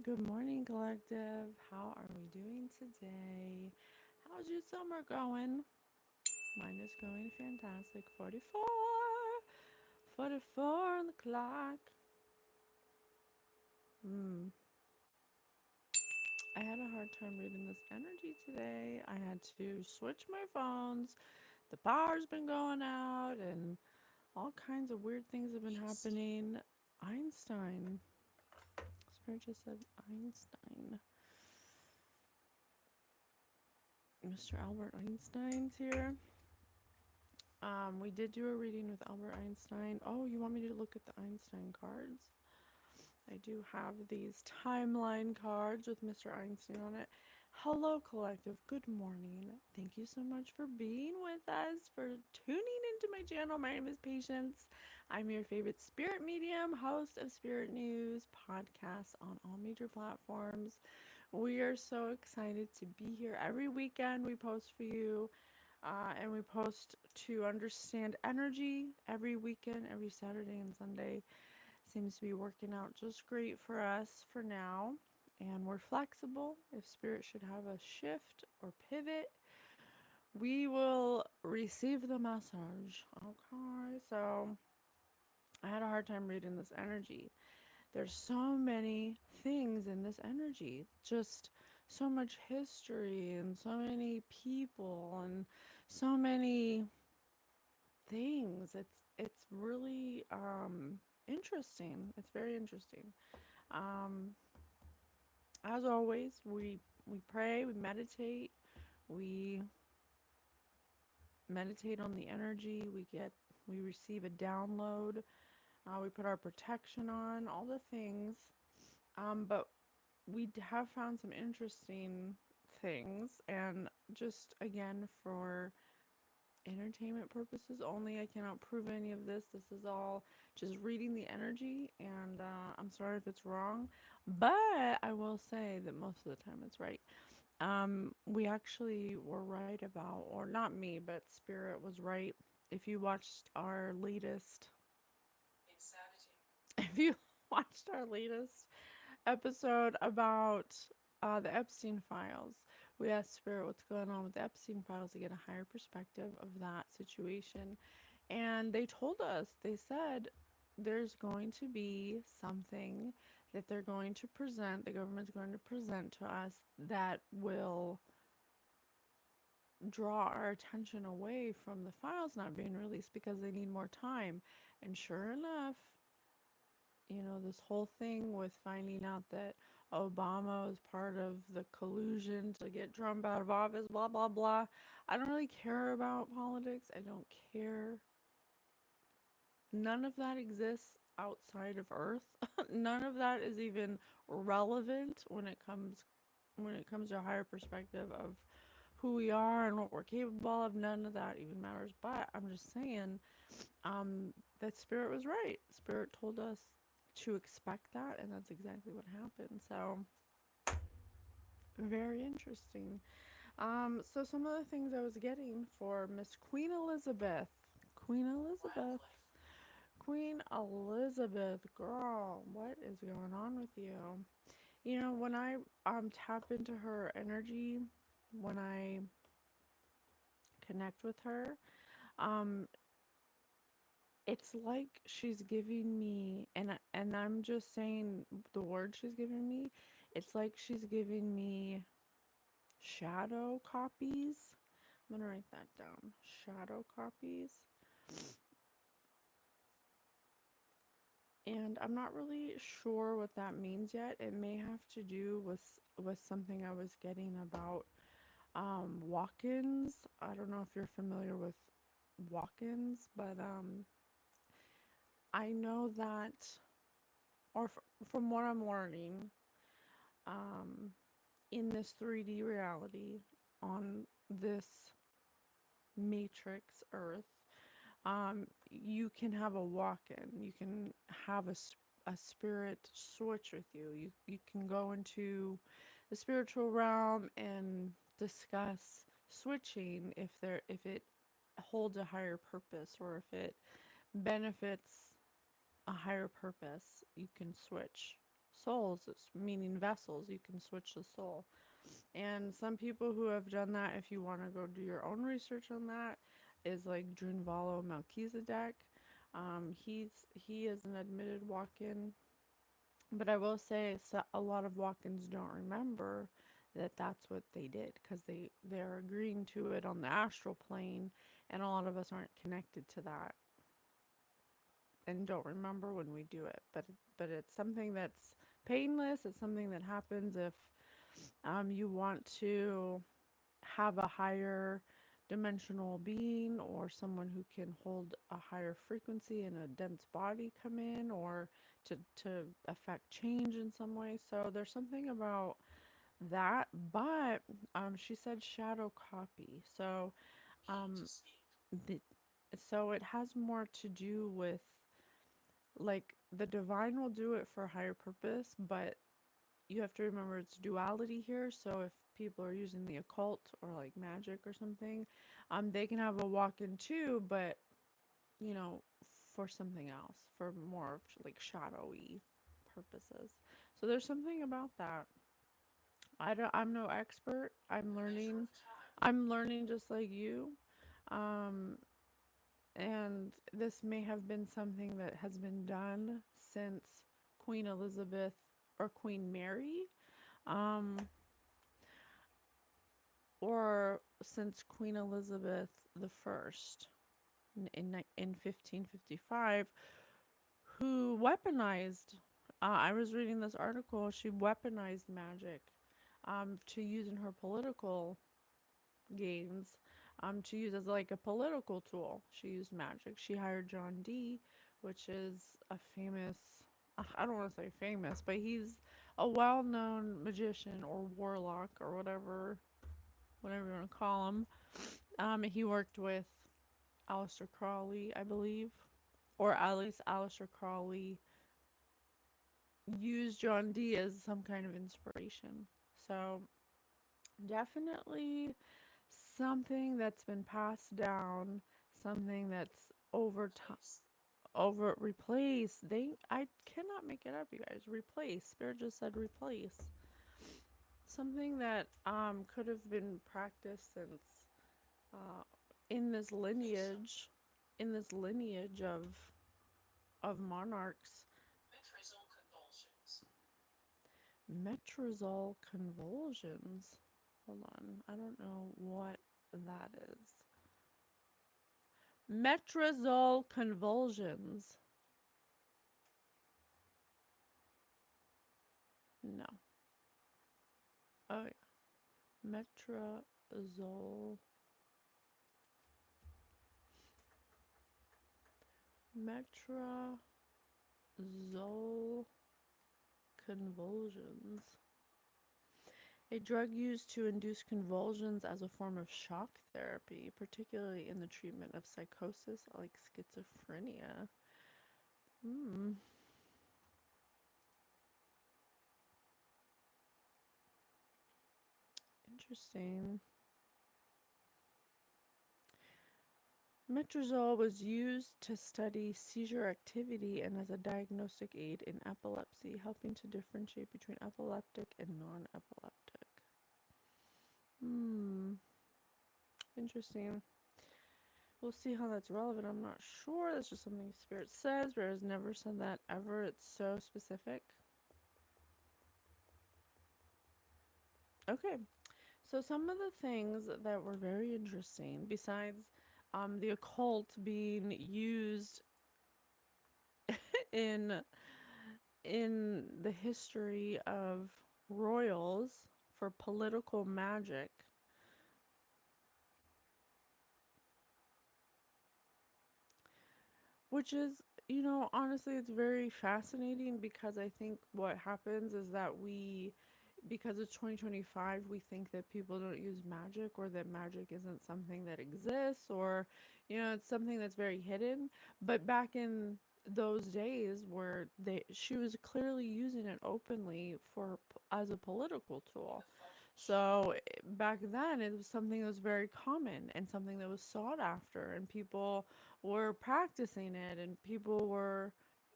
Good morning, collective. How are we doing today? How's your summer going? Mine is going fantastic. 44 on the clock. Hmm. I had a hard time reading this energy today. I had to switch my phones. The power's been going out, and all kinds of weird things have been happening. Einstein. Spirit just said Einstein. Mr. Albert Einstein's here. We did do a reading with Albert Einstein. Oh, you want me to look at the Einstein cards? I do have these timeline cards with Mr. Einstein on it. Hello, collective. Good morning. Thank you so much for being with us, for tuning into my channel. My name is Patience. I'm your favorite spirit medium, host of Spirit News podcasts on all major platforms. We are so excited to be here. Every weekend, we post for you. And we post to understand energy every weekend, every Saturday and Sunday. Seems to be working out just great for us for now. And we're flexible. If spirit should have a shift or pivot, we will receive the message. Okay, so I had a hard time reading this energy. There's so many things in this energy, just so much history and so many people and so many things. It's really interesting. It's very interesting. Um, as always, we pray, we meditate on the energy. We receive a download. We put our protection on, all the things. But we have found some interesting things, and just again for entertainment purposes only. I cannot prove any of this. This is all just reading the energy, and I'm sorry if it's wrong, but I will say that most of the time it's right. We actually were right about, or not me, but Spirit was right. If you watched our latest, if you watched our latest episode about the Epstein files. We asked Spirit what's going on with the Epstein files to get a higher perspective of that situation. And they told us, they said there's going to be something that they're going to present, the government's going to present to us that will draw our attention away from the files not being released because they need more time. And sure enough, this whole thing with finding out that Obama was part of the collusion to get Trump out of office, blah, blah, blah. I don't really care about politics. I don't care. None of that exists outside of Earth. None of that is even relevant when it comes to a higher perspective of who we are and what we're capable of. None of that even matters. But I'm just saying, that Spirit was right. Spirit told us to expect that, and that's exactly what happened. So, very interesting. So some of the things I was getting for Miss Queen Elizabeth. Queen Elizabeth. Queen Elizabeth, girl, what is going on with you? When I tap into her energy, when I connect with her, um it's like she's giving me, and I'm just saying the word she's giving me. It's like she's giving me shadow copies. I'm gonna write that down. Shadow copies. And I'm not really sure what that means yet. It may have to do with something I was getting about walk-ins. I don't know if you're familiar with walk-ins, but I know that, or from what I'm learning, um, in this 3D reality on this matrix Earth, you can have a walk-in. You can have a spirit switch with you. You can go into the spiritual realm and discuss switching if it holds a higher purpose or if it benefits a higher purpose. You can switch. souls, meaning vessels. You can switch the soul. And some people who have done that, if you want to go do your own research on that, is like Drunvalo Melchizedek. He is an admitted walk-in, but I will say a lot of walk-ins don't remember that that's what they did because they're agreeing to it on the astral plane, and a lot of us aren't connected to that and don't remember when we do it. But it's something that's painless. It's something that happens if you want to have a higher dimensional being or someone who can hold a higher frequency in a dense body come in, or to affect change in some way. So there's something about that. But she said shadow copy. So um, the, so it has more to do with, like, the divine will do it for a higher purpose, but you have to remember it's duality here. So if people are using the occult or like magic or something, they can have a walk-in too, but you know, for something else, for more of like shadowy purposes. So there's something about that. I'm no expert. I'm learning. I'm learning just like you. Um, and this may have been something that has been done since Queen Elizabeth or Queen Mary. Um, or since Queen Elizabeth the First in 1555, who weaponized. I was reading this article. She weaponized magic to use in her political gains, to use as like a political tool. She used magic. She hired John Dee, which is a famous. I don't want to say famous, but he's a well-known magician or warlock or whatever you want to call him. He worked with Aleister Crowley, I believe, or at least Aleister Crowley used John Dee as some kind of inspiration. So definitely something that's been passed down, something that's over time, over replace. I cannot make it up, you guys. Replace. Spirit just said replace. Something that could have been practiced since uh, in this lineage, of monarchs. Metrazole convulsions. Hold on, I don't know what that is. Metrazole convulsions. No. Oh yeah. Metrazole. Metrazole convulsions. A drug used to induce convulsions as a form of shock therapy, particularly in the treatment of psychosis like schizophrenia. Hmm. Interesting. Metrazole was used to study seizure activity and as a diagnostic aid in epilepsy, helping to differentiate between epileptic and non-epileptic. Hmm. Interesting. We'll see how that's relevant. I'm not sure. That's just something Spirit says. Spirit has never said that ever. It's so specific. Okay. So some of the things that were very interesting, besides the occult being used in the history of royals for political magic, which is, honestly, it's very fascinating because I think what happens is that because it's 2025, we think that people don't use magic, or that magic isn't something that exists, or, it's something that's very hidden. But back in those days where she was clearly using it openly as a political tool. So back then it was something that was very common and something that was sought after, and people were practicing it, and people were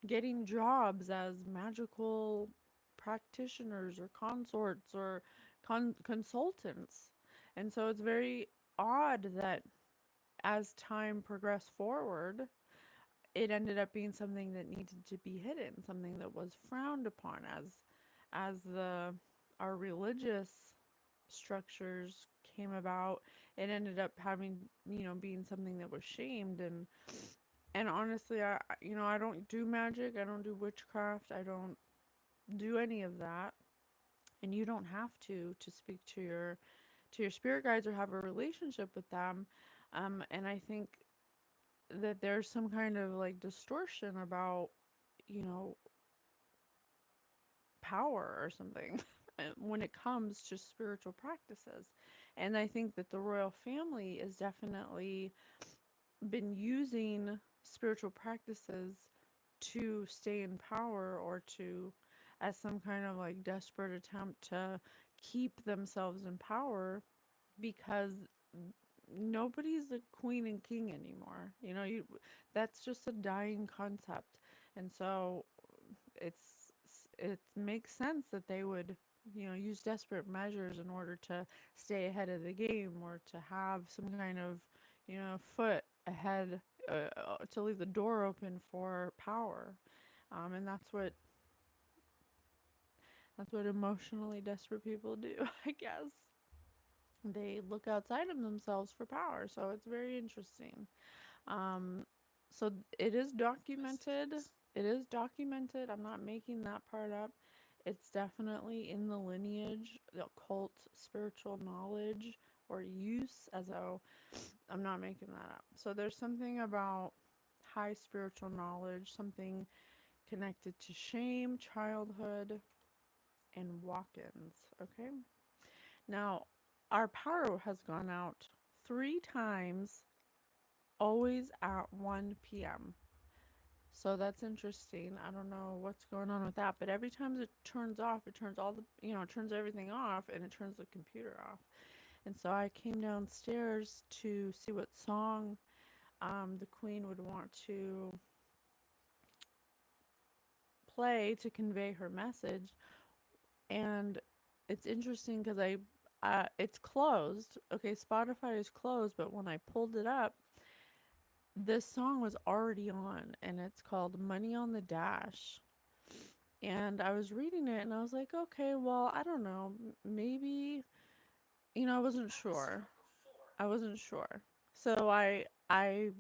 getting jobs as magical practitioners or consorts or consultants. And so it's very odd that as time progressed forward, it ended up being something that needed to be hidden, something that was frowned upon as the our religious structures came about. It ended up having, being something that was shamed. And honestly, I don't do magic, I don't do witchcraft, I don't do any of that. And you don't have to speak to your spirit guides or have a relationship with them. And I think that there's some kind of like distortion about, you know, power or something when it comes to spiritual practices. And I think that the royal family has definitely been using spiritual practices to stay in power or to, as some kind of like desperate attempt to keep themselves in power, because nobody's a queen and king anymore. That's just a dying concept. And so it's it makes sense that they would, use desperate measures in order to stay ahead of the game, or to have some kind of, foot ahead, to leave the door open for power. And that's what emotionally desperate people do, I guess. They look outside of themselves for power. So it's very interesting. Um, so it is documented. It is documented. I'm not making that part up. It's definitely in the lineage, the occult spiritual knowledge or use, as though I'm not making that up. So there's something about high spiritual knowledge, something connected to shame, childhood, and walk-ins. Okay. Now, our power has gone out 3 times, always at 1 p.m. So that's interesting. I don't know what's going on with that, but every time it turns off, it turns all the, it turns everything off, and it turns the computer off. And so I came downstairs to see what song the queen would want to play to convey her message. And it's interesting because it's closed. Okay, Spotify is closed, but when I pulled it up, this song was already on, and it's called Money on the Dash. And I was reading it, and I was like, okay, well, I don't know, maybe, I wasn't sure. I wasn't sure. So I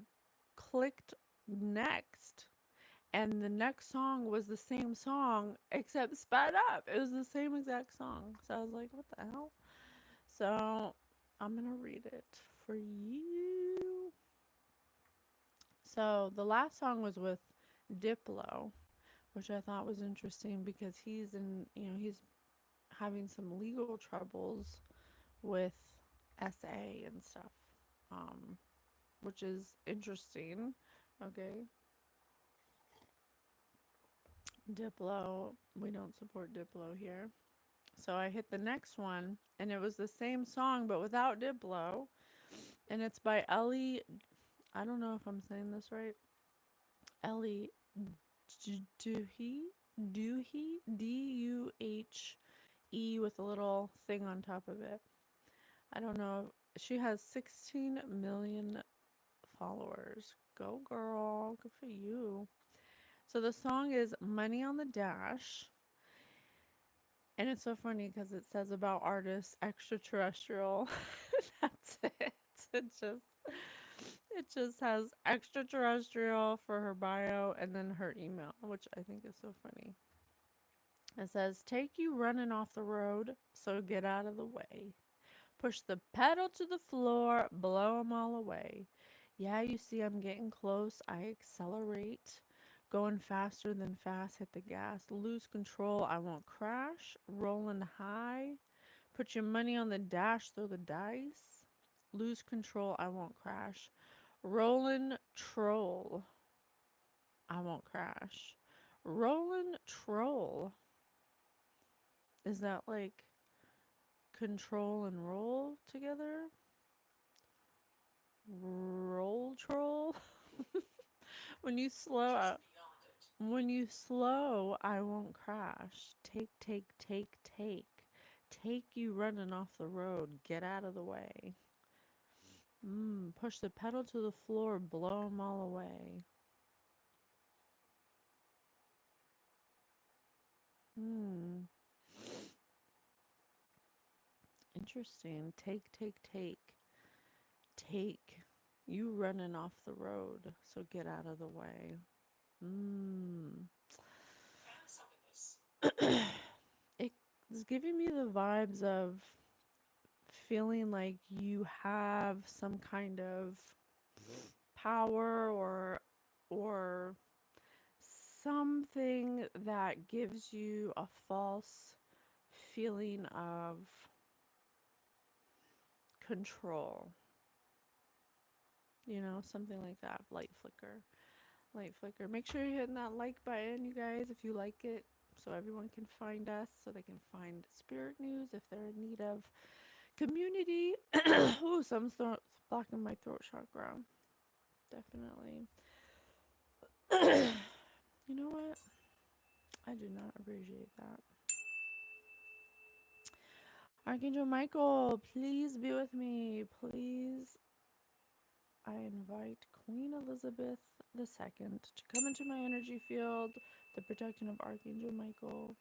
clicked next, and the next song was the same song except sped up. It was the same exact song. So I was like, what the hell? So I'm gonna read it for you. So the last song was with Diplo, which I thought was interesting because he's having some legal troubles with SA and stuff, um, which is interesting. Okay, Diplo, we don't support Diplo here. So I hit the next one, and it was the same song but without Diplo, and it's by Ellie. I don't know if I'm saying this right. Ellie Duhe, Duhe, with a little thing on top of it. I don't know. She has 16 million followers. Go girl, good for you. So the song is Money on the Dash, and it's so funny because it says about artist extraterrestrial. That's it. It just it just has extraterrestrial for her bio and then her email, which I think is so funny. It says, "Take you running off the road, so get out of the way. Push the pedal to the floor, blow 'em all away. Yeah, you see I'm getting close, I accelerate. Going faster than fast, hit the gas. Lose control, I won't crash. Rolling high. Put your money on the dash, throw the dice. Lose control, I won't crash. Rolling troll, I won't crash. Rolling troll. Is that like control and roll together? Roll troll? When you slow up. When you slow, I won't crash. Take, take, take, take. Take you running off the road. Get out of the way. Push the pedal to the floor. Blow 'em all away. Hmm. Interesting. Take, take, take. Take. You running off the road. So get out of the way. Hmm. It's giving me the vibes of feeling like you have some kind of power or something that gives you a false feeling of control. Something like that. Light flicker. Light flicker. Make sure you're hitting that like button, you guys, if you like it, so everyone can find us, so they can find Spirit News if they're in need of community. Ooh, something's blocking my throat chakra. Definitely. You know what? I do not appreciate that. Archangel Michael, please be with me. Please, I invite Queen Elizabeth II to come into my energy field, the protection of Archangel Michael,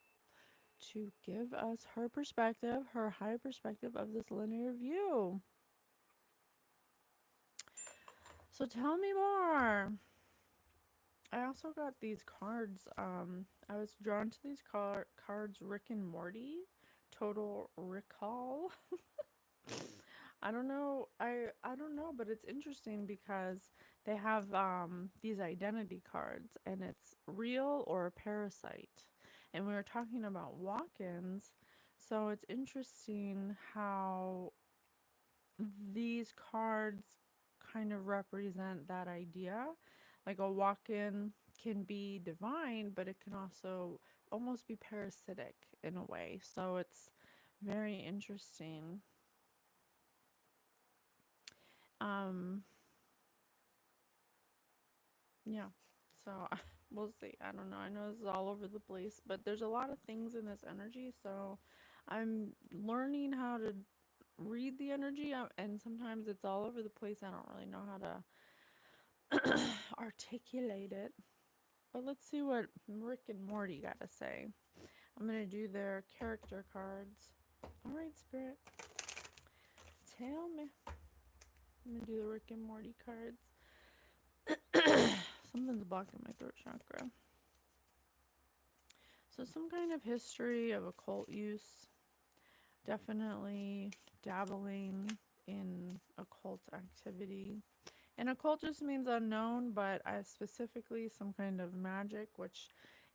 to give us her perspective, her high perspective of this linear view. So tell me more. I also got these cards. I was drawn to these cards, Rick and Morty, Total Recall. I don't know. I don't know, but it's interesting because they have these identity cards, and it's real or a parasite. And we were talking about walk-ins, so it's interesting how these cards kind of represent that idea. Like a walk-in can be divine, but it can also almost be parasitic in a way. So it's very interesting. Um, yeah. So we'll see. I don't know. I know this is all over the place, but there's a lot of things in this energy. So I'm learning how to read the energy, and sometimes it's all over the place. I don't really know how to articulate it. But let's see what Rick and Morty got to say. I'm going to do their character cards. All right, Spirit, tell me. I'm going to do the Rick and Morty cards. Something's blocking my throat chakra. So some kind of history of occult use. Definitely dabbling in occult activity. And occult just means unknown, but specifically some kind of magic, which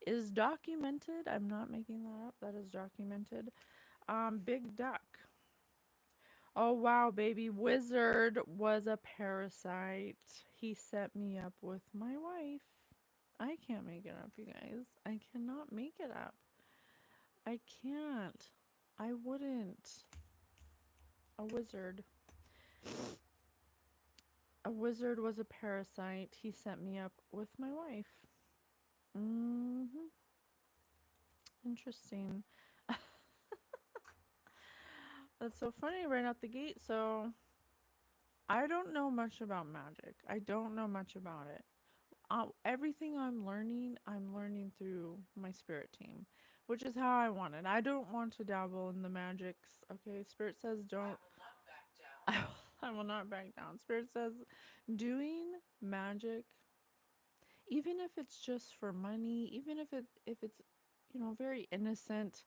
is documented. I'm not making that up. That is documented. Big Duck. Oh, wow, baby. Wizard was a parasite. He set me up with my wife. I can't make it up, you guys. I cannot make it up. I can't. I wouldn't. A wizard. A wizard was a parasite. He set me up with my wife. Hmm. Interesting. That's so funny right out the gate. So, I don't know much about magic. I don't know much about it. Everything I'm learning through my spirit team, which is how I want it. I don't want to dabble in the magics. Okay, Spirit says don't. I will not back down. Spirit says doing magic, even if it's just for money, even if it's very innocent.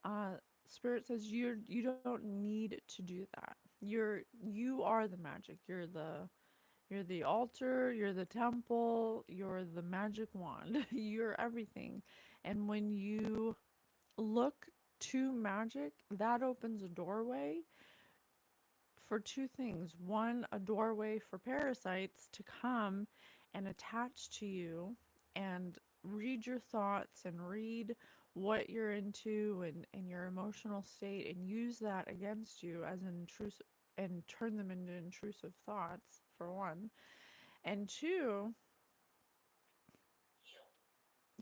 Uh, Spirit says you don't need to do that. You are the magic. You're the altar, you're the temple, you're the magic wand, you're everything. And when you look to magic, that opens a doorway for two things. One, a doorway for parasites to come and attach to you and read your thoughts and read what you're into and your emotional state and use that against you as an intrusive and turn them into intrusive thoughts, for one. And two,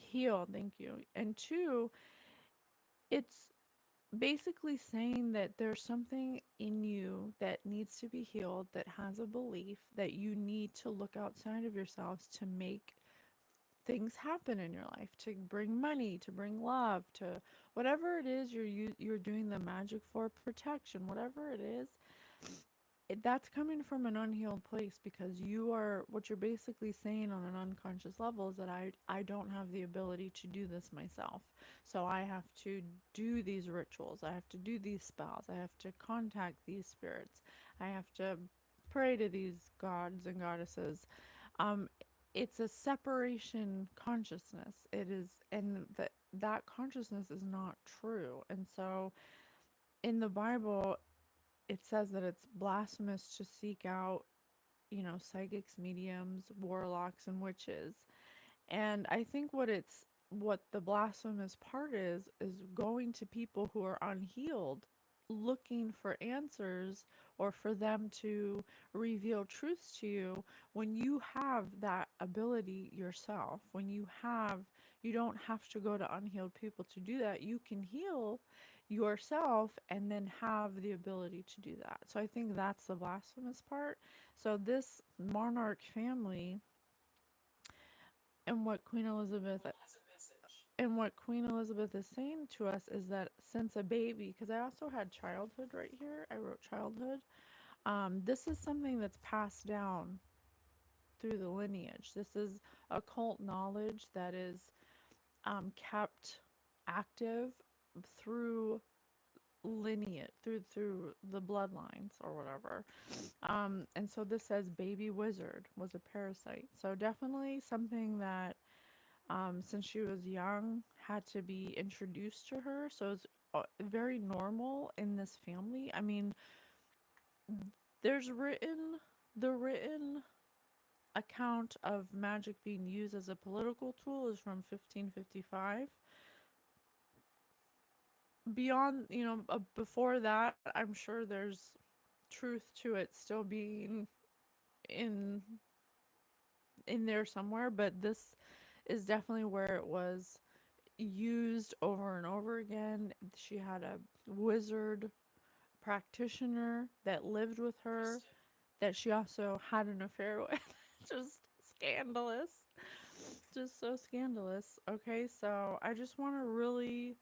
heal, thank you. And two, it's basically saying that there's something in you that needs to be healed, that has a belief that you need to look outside of yourselves to make things happen in your life, to bring money, to bring love, to whatever it is you're doing the magic for, protection, whatever it is. That's coming from an unhealed place, because you are, what you're basically saying on an unconscious level is that I don't have the ability to do this myself. So I have to do these rituals. I have to do these spells. I have to contact these spirits. I have to pray to these gods and goddesses. Um, it's a separation consciousness. It is, and that consciousness is not true. And so in the Bible, it says that it's blasphemous to seek out, psychics, mediums, warlocks, and witches. And I think what the blasphemous part is going to people who are unhealed, looking for answers, or for them to reveal truths to you, when you have that ability yourself. You don't have to go to unhealed people to do that. You can heal yourself and then have the ability to do that. So I think that's the blasphemous part. So this monarch family, and what Queen Elizabeth and what Queen Elizabeth is saying to us is that since a baby, because I also had childhood right here, I wrote childhood. This is something that's passed down through the lineage. This is occult knowledge that is kept active through lineage, through the bloodlines or whatever. And so this says baby wizard was a parasite. So definitely something that, since she was young, had to be introduced to her. So it's very normal in this family. I mean, there's the written account of magic being used as a political tool is from 1555. Beyond, before that, I'm sure there's truth to it still being in in there somewhere, but this is definitely where it was used over and over again. She had a wizard practitioner that lived with her, that she also had an affair with. Just scandalous. Just so scandalous. Okay, so I just want to really,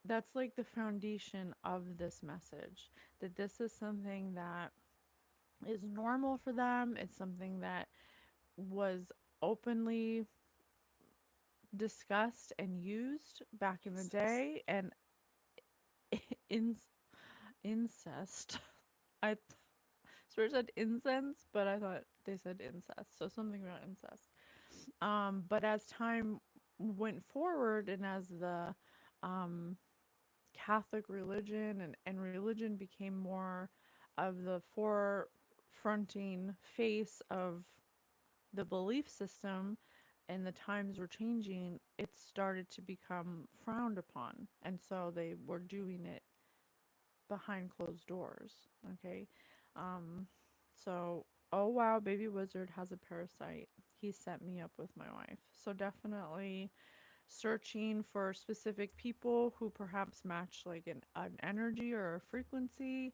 that's like the foundation of this message, that this is something that is normal for them. It's something that was openly discussed and used back in the day. And in incest. I swear it said incense, but I thought they said incest. So something about incest. But as time went forward, and as the um, Catholic religion and religion became more of the forefronting face of the belief system, and the times were changing, it started to become frowned upon. And so they were doing it behind closed doors. Okay. Um, so, oh wow, baby wizard has a parasite. He set me up with my wife. So definitely searching for specific people who perhaps match like an energy or a frequency.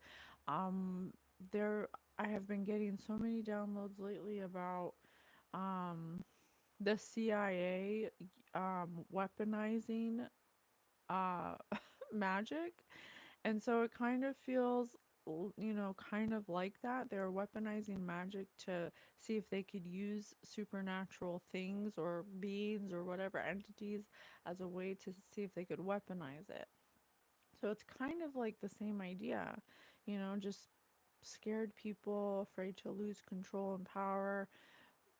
Um, there, I have been getting so many downloads lately about um, the CIA weaponizing uh, magic. And so it kind of feels, kind of like that. They're weaponizing magic to see if they could use supernatural things or beings or whatever entities as a way to see if they could weaponize it. So it's kind of like the same idea, just scared people, afraid to lose control and power,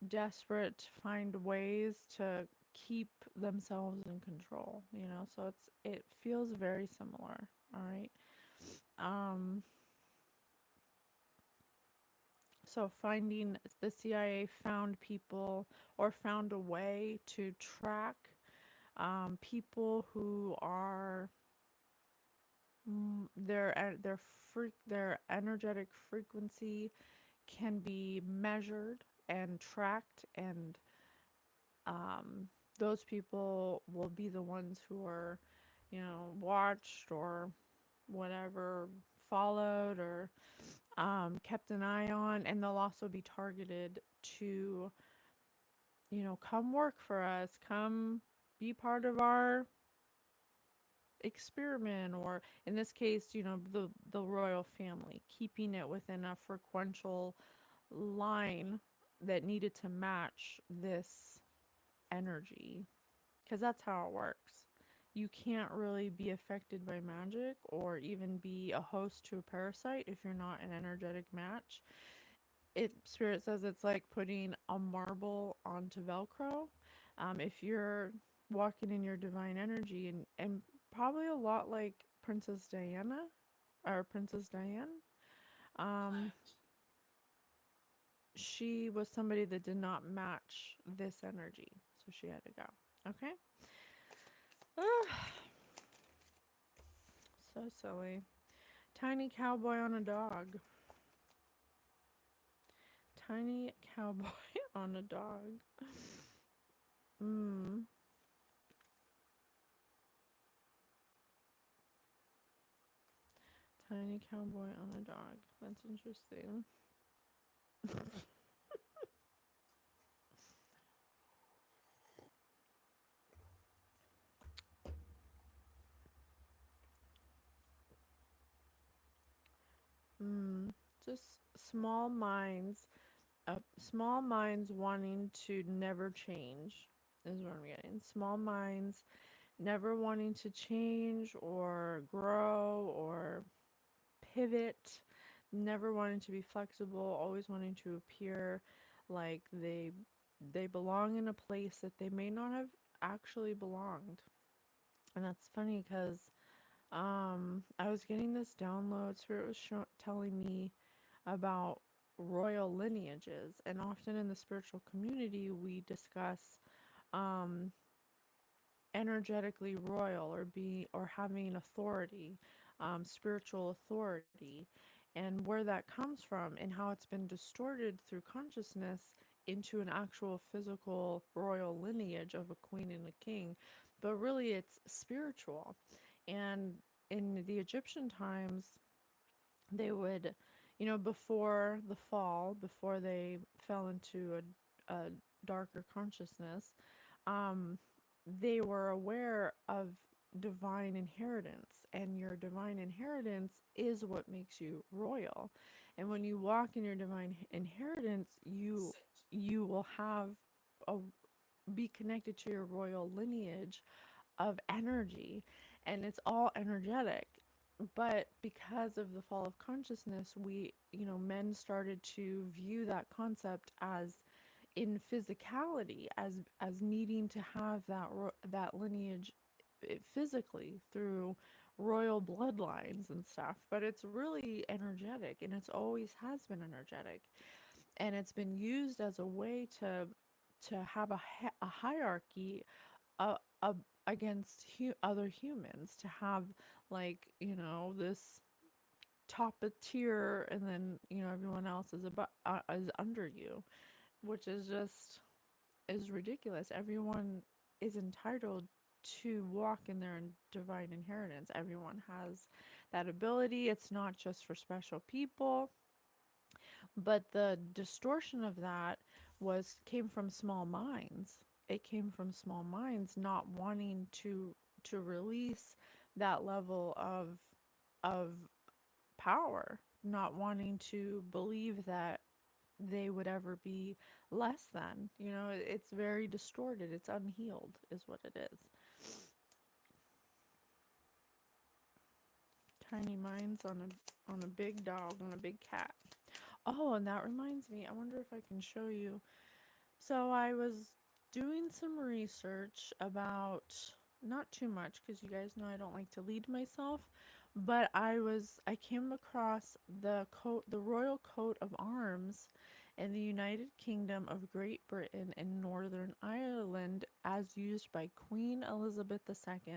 desperate to find ways to keep themselves in control, So it feels very similar, all right? Um, so finding the CIA found people, or found a way to track people who are their energetic frequency can be measured and tracked, and those people will be the ones who are, watched or whatever, followed or kept an eye on, and they'll also be targeted to, come work for us, come be part of our experiment, or in this case, the royal family, keeping it within a frequential line that needed to match this energy, because that's how it works. You can't really be affected by magic or even be a host to a parasite if you're not an energetic match. Spirit says it's like putting a marble onto Velcro. If you're walking in your divine energy, and probably a lot like Princess Diana or Princess Diane, um, she was somebody that did not match this energy, so she had to go. Okay. So silly. Tiny cowboy on a dog. Tiny cowboy on a dog. Mmm. Tiny cowboy on a dog. That's interesting. Mm. Just small minds wanting to never change is what I'm getting. Small minds never wanting to change or grow or pivot, never wanting to be flexible, always wanting to appear like they belong in a place that they may not have actually belonged. And that's funny because I was getting this download. Spirit was telling me about royal lineages, and often in the spiritual community, we discuss um, energetically royal or having authority, spiritual authority, and where that comes from, and how it's been distorted through consciousness into an actual physical royal lineage of a queen and a king, but really it's spiritual. And in the Egyptian times, they would, before the fall, before they fell into a darker consciousness, um, they were aware of divine inheritance, and your divine inheritance is what makes you royal. And when you walk in your divine inheritance, you will have a be connected to your royal lineage of energy, and it's all energetic. But because of the fall of consciousness, men started to view that concept as in physicality, as needing to have that lineage physically through royal bloodlines and stuff. But it's really energetic, and it's always has been energetic, and it's been used as a way to have a hierarchy uh, uh, against other humans, to have, like, this top a tier, and then everyone else is under you, which is ridiculous. Everyone is entitled to walk in their divine inheritance. Everyone has that ability. It's not just for special people. But the distortion of that came from small minds. It came from small minds not wanting to release that level of power, not wanting to believe that they would ever be less than. It's very distorted. It's unhealed, is what it is. Tiny minds on a big dog, on a big cat. Oh, and that reminds me. I wonder if I can show you. So I was doing some research about, not too much because you guys know I don't like to lead myself, but I came across the royal coat of arms in the United Kingdom of Great Britain and Northern Ireland as used by Queen Elizabeth II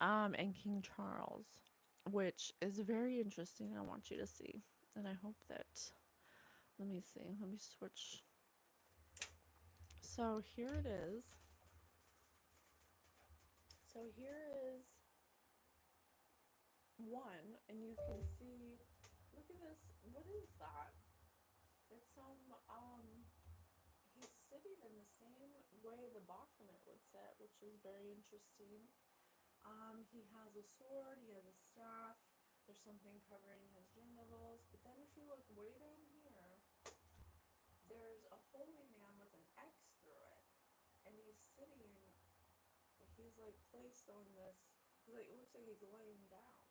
and King Charles, which is very interesting. I want you to see, and I hope that, let me see, let me switch. So here it is. So here is one, and you can see, look at this, what is that? It's some, he's sitting in the same way the Baphomet would sit, which is very interesting. He has a sword, he has a staff, there's something covering his genitals, but then if you look way down here, there's a holy man with an X through it, and he's sitting, he's like placed on this, like, it looks like he's laying down.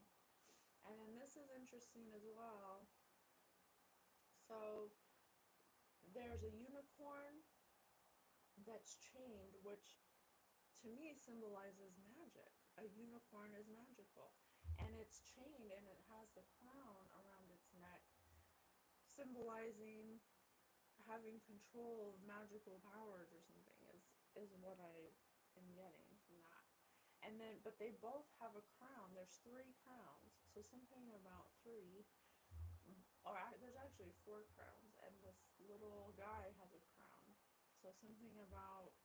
And then this is interesting as well. So there's a unicorn that's chained, which to me symbolizes magic. A unicorn is magical. And it's chained and it has the crown around its neck, symbolizing having control of magical powers or something is what I am getting from that. And then, but they both have a crown. There's three crowns. So something about three, or there's actually four crowns, and this little guy has a crown. So something about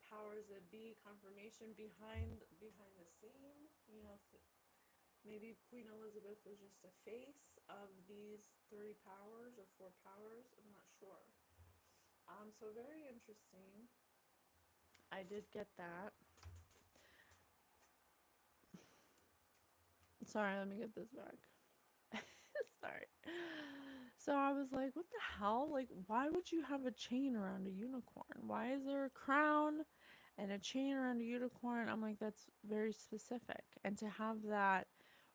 powers that be, confirmation behind the scene. You know, maybe Queen Elizabeth was just a face of these three powers or four powers. I'm not sure. So very interesting. I did get that. Sorry, let me get this back. Sorry. So I was like, what the hell? Like, why would you have a chain around a unicorn? Why is there a crown and a chain around a unicorn? I'm like, that's very specific. And to have that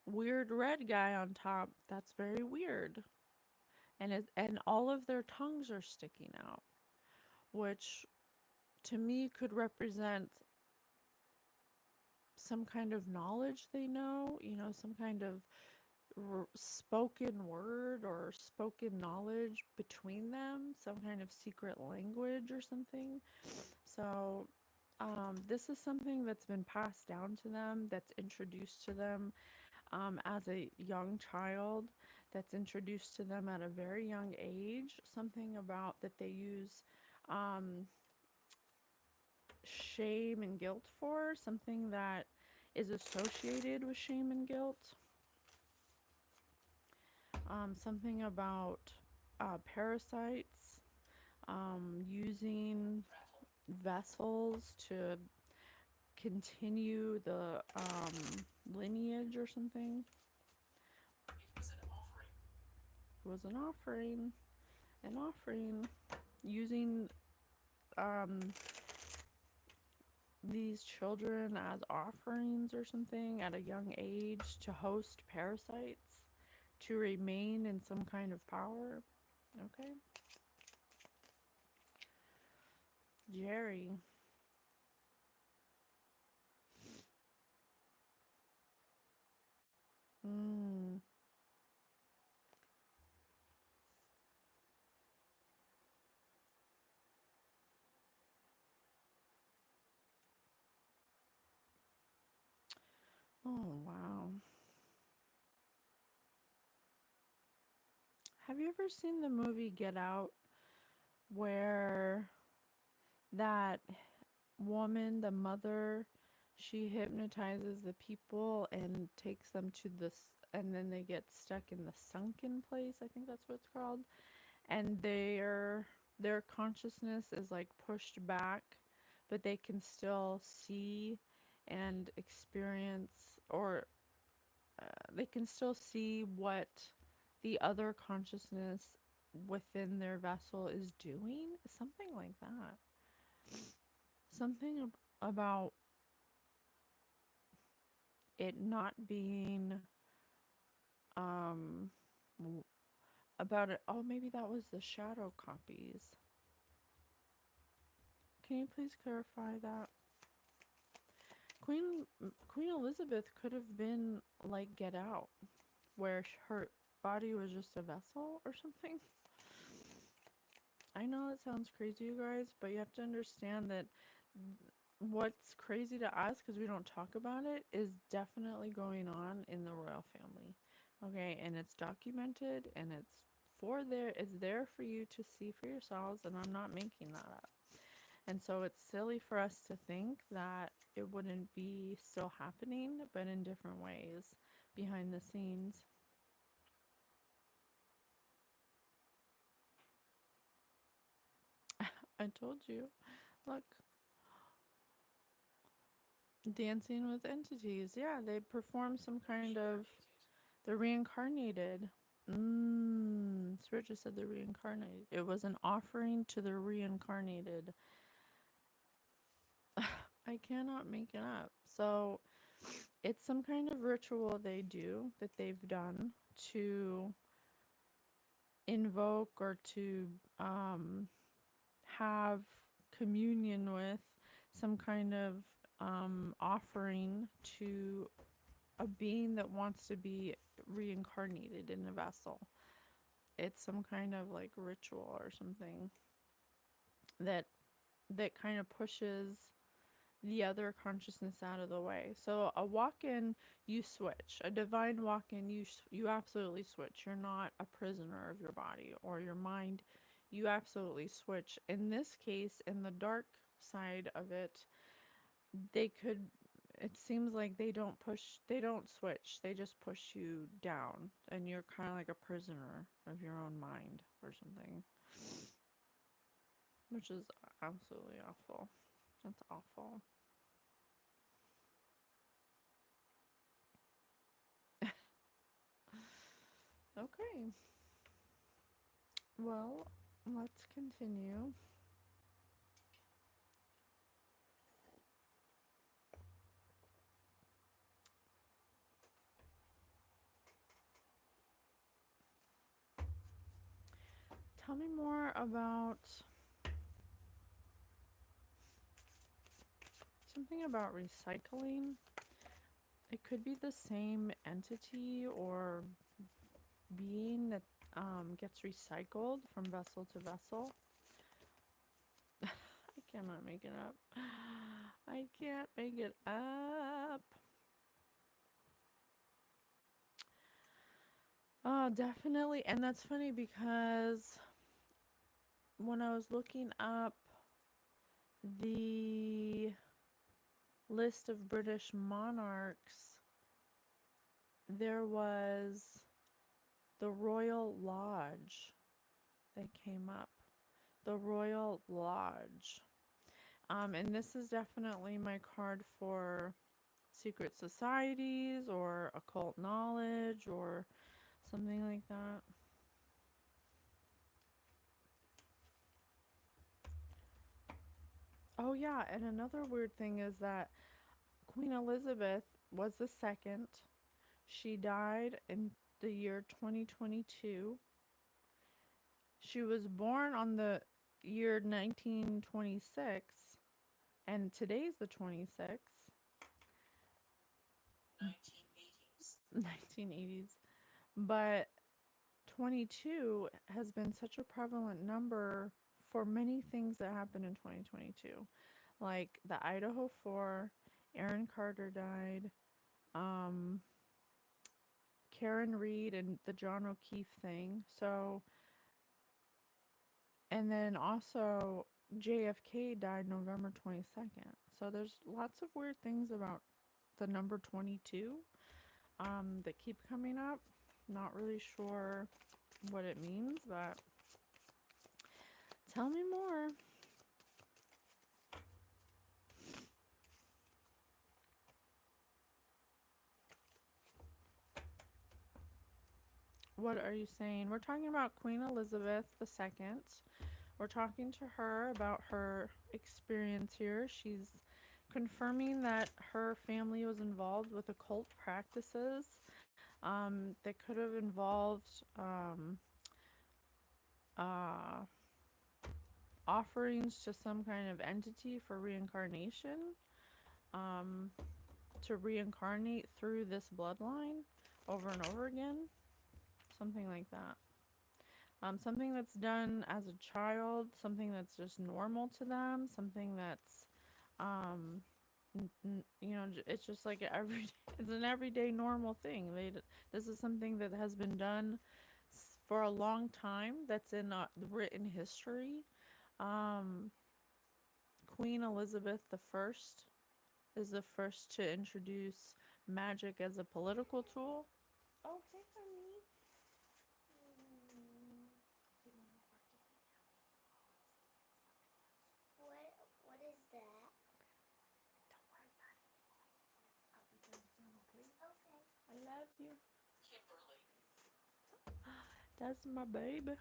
weird red guy on top, that's very weird. And all of their tongues are sticking out, which to me could represent some kind of knowledge they know, some kind of spoken word or spoken knowledge between them, some kind of secret language or something. So, this is something that's been passed down to them, that's introduced to them as a young child, that's introduced to them at a very young age, something about that they use um, shame and guilt for, something that is associated with shame and guilt. Something about parasites, using vessels to continue the lineage or something. It was an offering. An offering. Using um, these children as offerings or something at a young age to host parasites, to remain in some kind of power. Okay. Jerry. Mm. Oh, wow. Have you ever seen the movie Get Out, where that woman, the mother, she hypnotizes the people and takes them to this, and then they get stuck in the sunken place? I think that's what it's called. And their consciousness is like pushed back, but they can still see and experience, or they can still see what the other consciousness within their vessel is doing. Something like that. Something about it not being um about it. Oh, maybe that was the shadow copies. Can you please clarify that? Queen Elizabeth could have been like Get Out, where her body was just a vessel or something. I know it sounds crazy, you guys, but you have to understand that what's crazy to us, because we don't talk about it, is definitely going on in the royal family. Okay, and it's documented, and it's there for you to see for yourselves, and I'm not making that up. And so it's silly for us to think that it wouldn't be still happening, but in different ways behind the scenes. I told you. Look, dancing with entities. Yeah, they perform some kind of. They're reincarnated. Spirit just said they're reincarnated. It was an offering to the reincarnated. I cannot make it up. So it's some kind of ritual they do that they've done to invoke or to have communion with some kind of offering to a being that wants to be reincarnated in a vessel. It's some kind of like ritual or something that kind of pushes the other consciousness out of the way. So a walk-in, you switch. A divine walk-in, you absolutely switch. You're not a prisoner of your body or your mind. You absolutely switch. In this case, in the dark side of it, they could. It seems like they don't push. They don't switch. They just push you down, and you're kind of like a prisoner of your own mind or something, which is absolutely awful. That's awful. Okay. Well, let's continue. Tell me more about something about recycling. It could be the same entity or being that gets recycled from vessel to vessel. I cannot make it up. I can't make it up. Oh, definitely. And that's funny because when I was looking up the list of British monarchs, there was the Royal Lodge that came up. The Royal Lodge. And this is definitely my card for secret societies or occult knowledge or something like that. Oh, yeah, and another weird thing is that Queen Elizabeth was the second. She died in the year 2022. She was born on the year 1926, and today's the 26th. 1980s. But 22 has been such a prevalent number for many things that happened in 2022. Like the Idaho 4, Aaron Carter died, um, Karen Reed and the John O'Keefe thing. So, and then also JFK died November 22nd. So there's lots of weird things about the number 22 that keep coming up. Not really sure what it means, but tell me more. What are you saying? We're talking about Queen Elizabeth II. We're talking to her about her experience here. She's confirming that her family was involved with occult practices that could have involved uh, offerings to some kind of entity for reincarnation, um, to reincarnate through this bloodline over and over again, something like that. Something that's done as a child, something that's just normal to them, something that's, um, it's just like every, it's an everyday normal thing. This is something that has been done for a long time. That's in the written history. Um, Queen Elizabeth I is the first to introduce magic as a political tool. Oh, hey, honey. What is that? Don't worry about it. I'll be there soon, okay? Okay. I love you. That's my baby.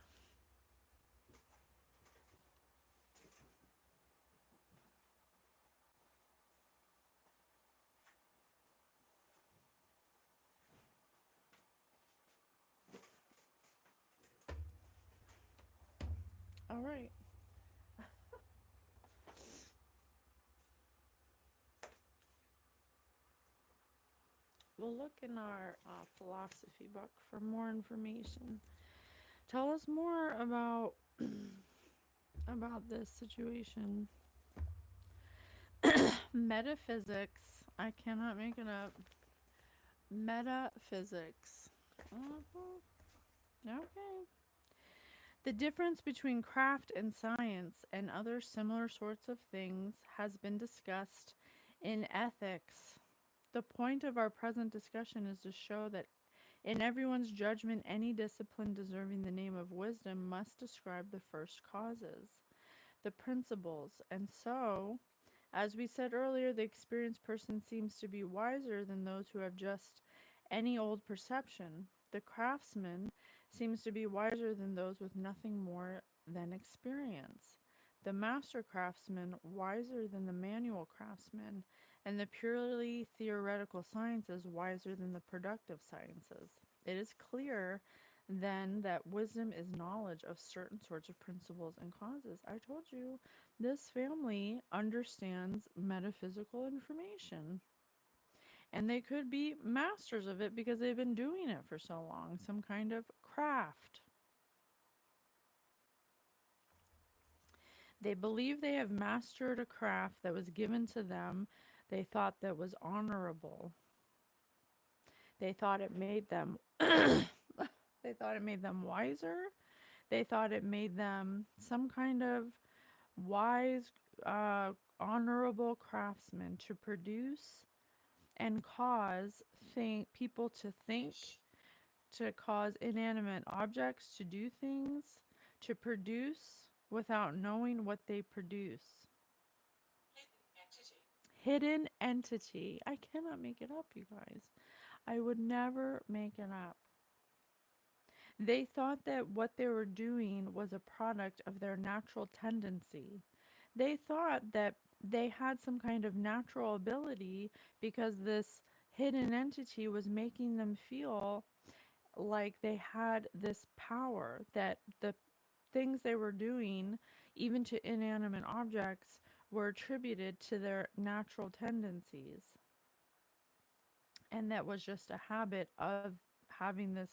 All right. We'll look in our philosophy book for more information. Tell us more about this situation. Metaphysics. I cannot make it up. Metaphysics. Okay. The difference between craft and science and other similar sorts of things has been discussed in ethics. The point of our present discussion is to show that in everyone's judgment, any discipline deserving the name of wisdom must describe the first causes, the principles, and so, as we said earlier, the experienced person seems to be wiser than those who have just any old perception. The craftsman seems to be wiser than those with nothing more than experience. The master craftsman wiser than the manual craftsman, and the purely theoretical sciences wiser than the productive sciences. It is clear then that wisdom is knowledge of certain sorts of principles and causes. I told you this family understands metaphysical information. And they could be masters of it because they've been doing it for so long, some kind of craft. They believe they have mastered a craft that was given to them. They thought that was honorable. They thought it made them they thought it made them wiser. They thought it made them some kind of wise, honorable craftsman to produce and cause people to think, to cause inanimate objects to do things, to produce without knowing what they produce. Hidden entity. I cannot make it up, you guys. I would never make it up. They thought that what they were doing was a product of their natural tendency. They thought that they had some kind of natural ability because this hidden entity was making them feel like they had this power, that the things they were doing, even to inanimate objects, were attributed to their natural tendencies. And that was just a habit of having this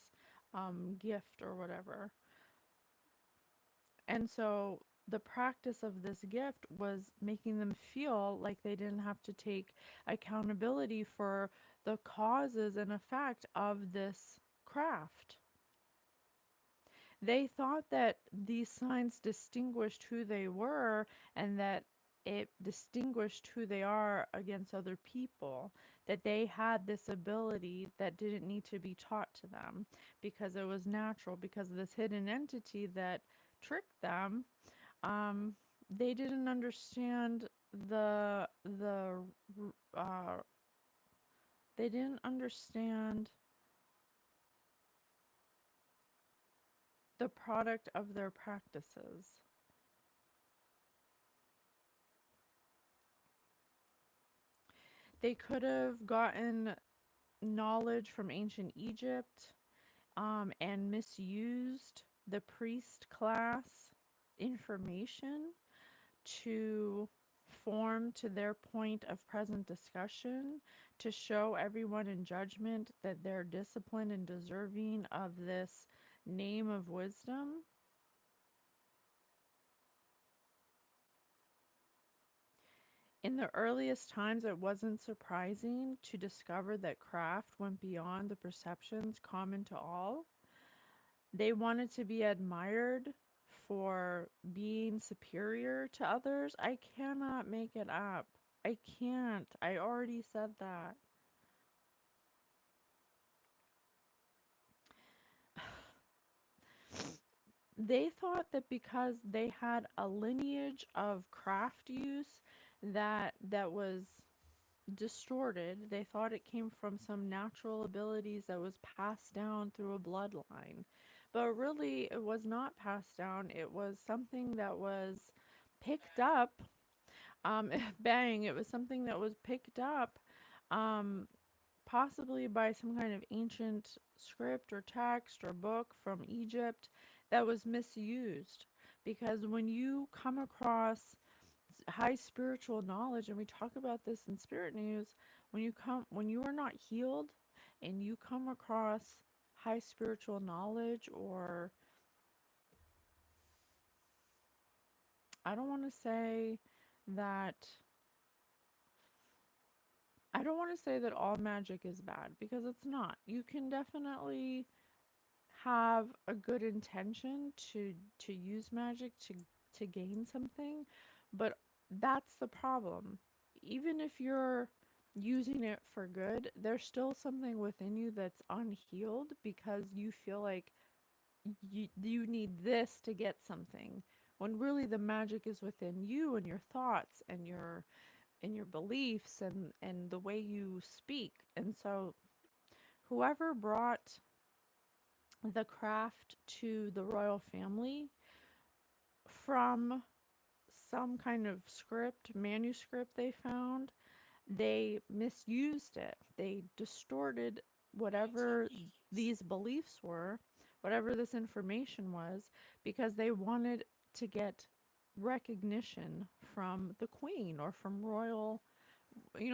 gift or whatever. And so the practice of this gift was making them feel like they didn't have to take accountability for the causes and effect of this craft. They thought that these signs distinguished who they were and that it distinguished who they are against other people, that they had this ability that didn't need to be taught to them because it was natural, because of this hidden entity that tricked them. um, they didn't understand uh, they didn't understand the product of their practices. They could have gotten knowledge from ancient Egypt, and misused the priest class information to form to their point of present discussion, to show everyone in judgment that they're disciplined and deserving of this name of wisdom. In the earliest times, it wasn't surprising to discover that craft went beyond the perceptions common to all. They wanted to be admired for being superior to others. I cannot make it up. I can't. I already said that. They thought that because they had a lineage of craft use that was distorted, they thought it came from some natural abilities that was passed down through a bloodline. But really, it was not passed down. It was something that was picked up. Bang, it was something that was picked up, um, possibly by some kind of ancient script or text or book from Egypt that was misused. Because when you come across high spiritual knowledge, and we talk about this in Spirit News, when you are not healed and you come across high spiritual knowledge, or I don't want to say that I don't want to say that all magic is bad, because it's not. You can definitely have a good intention to use magic to gain something, but that's the problem. Even if you're using it for good, there's still something within you that's unhealed, because you feel like you need this to get something, when really the magic is within you and your thoughts and your beliefs and the way you speak. And so whoever brought the craft to the royal family from some kind of script, manuscript they found, they misused it. They distorted whatever these beliefs were, whatever this information was, because they wanted to get recognition from the queen or from royal.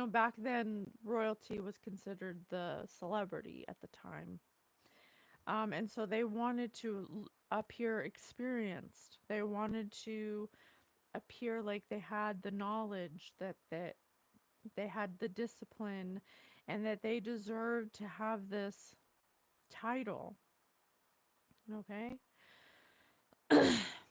Back then, royalty was considered the celebrity at the time. And so they wanted to appear experienced. They wanted to appear like they had the knowledge, that they had the discipline, and that they deserved to have this title. Okay?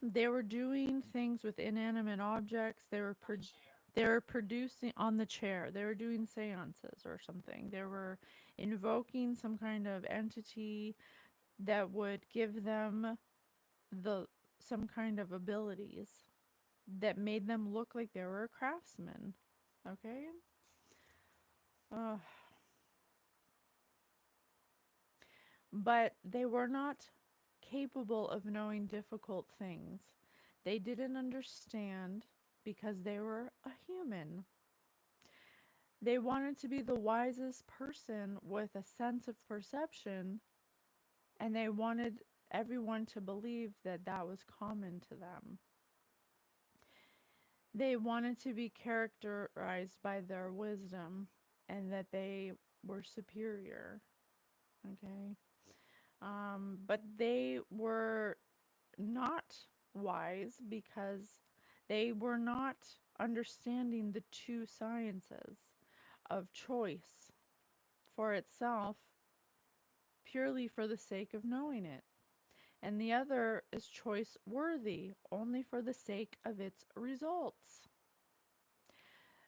They were doing things with inanimate objects. They were producing on the chair. They were doing seances or something. They were invoking some kind of entity that would give them the some kind of abilities that made them look like they were a craftsman. Okay? Uh, but they were not capable of knowing difficult things. They didn't understand because they were a human. They wanted to be the wisest person with a sense of perception, and they wanted everyone to believe that that was common to them. They wanted to be characterized by their wisdom and that they were superior. Okay. But they were not wise because they were not understanding the two sciences of choice for itself purely for the sake of knowing it. And the other is choice worthy only for the sake of its results,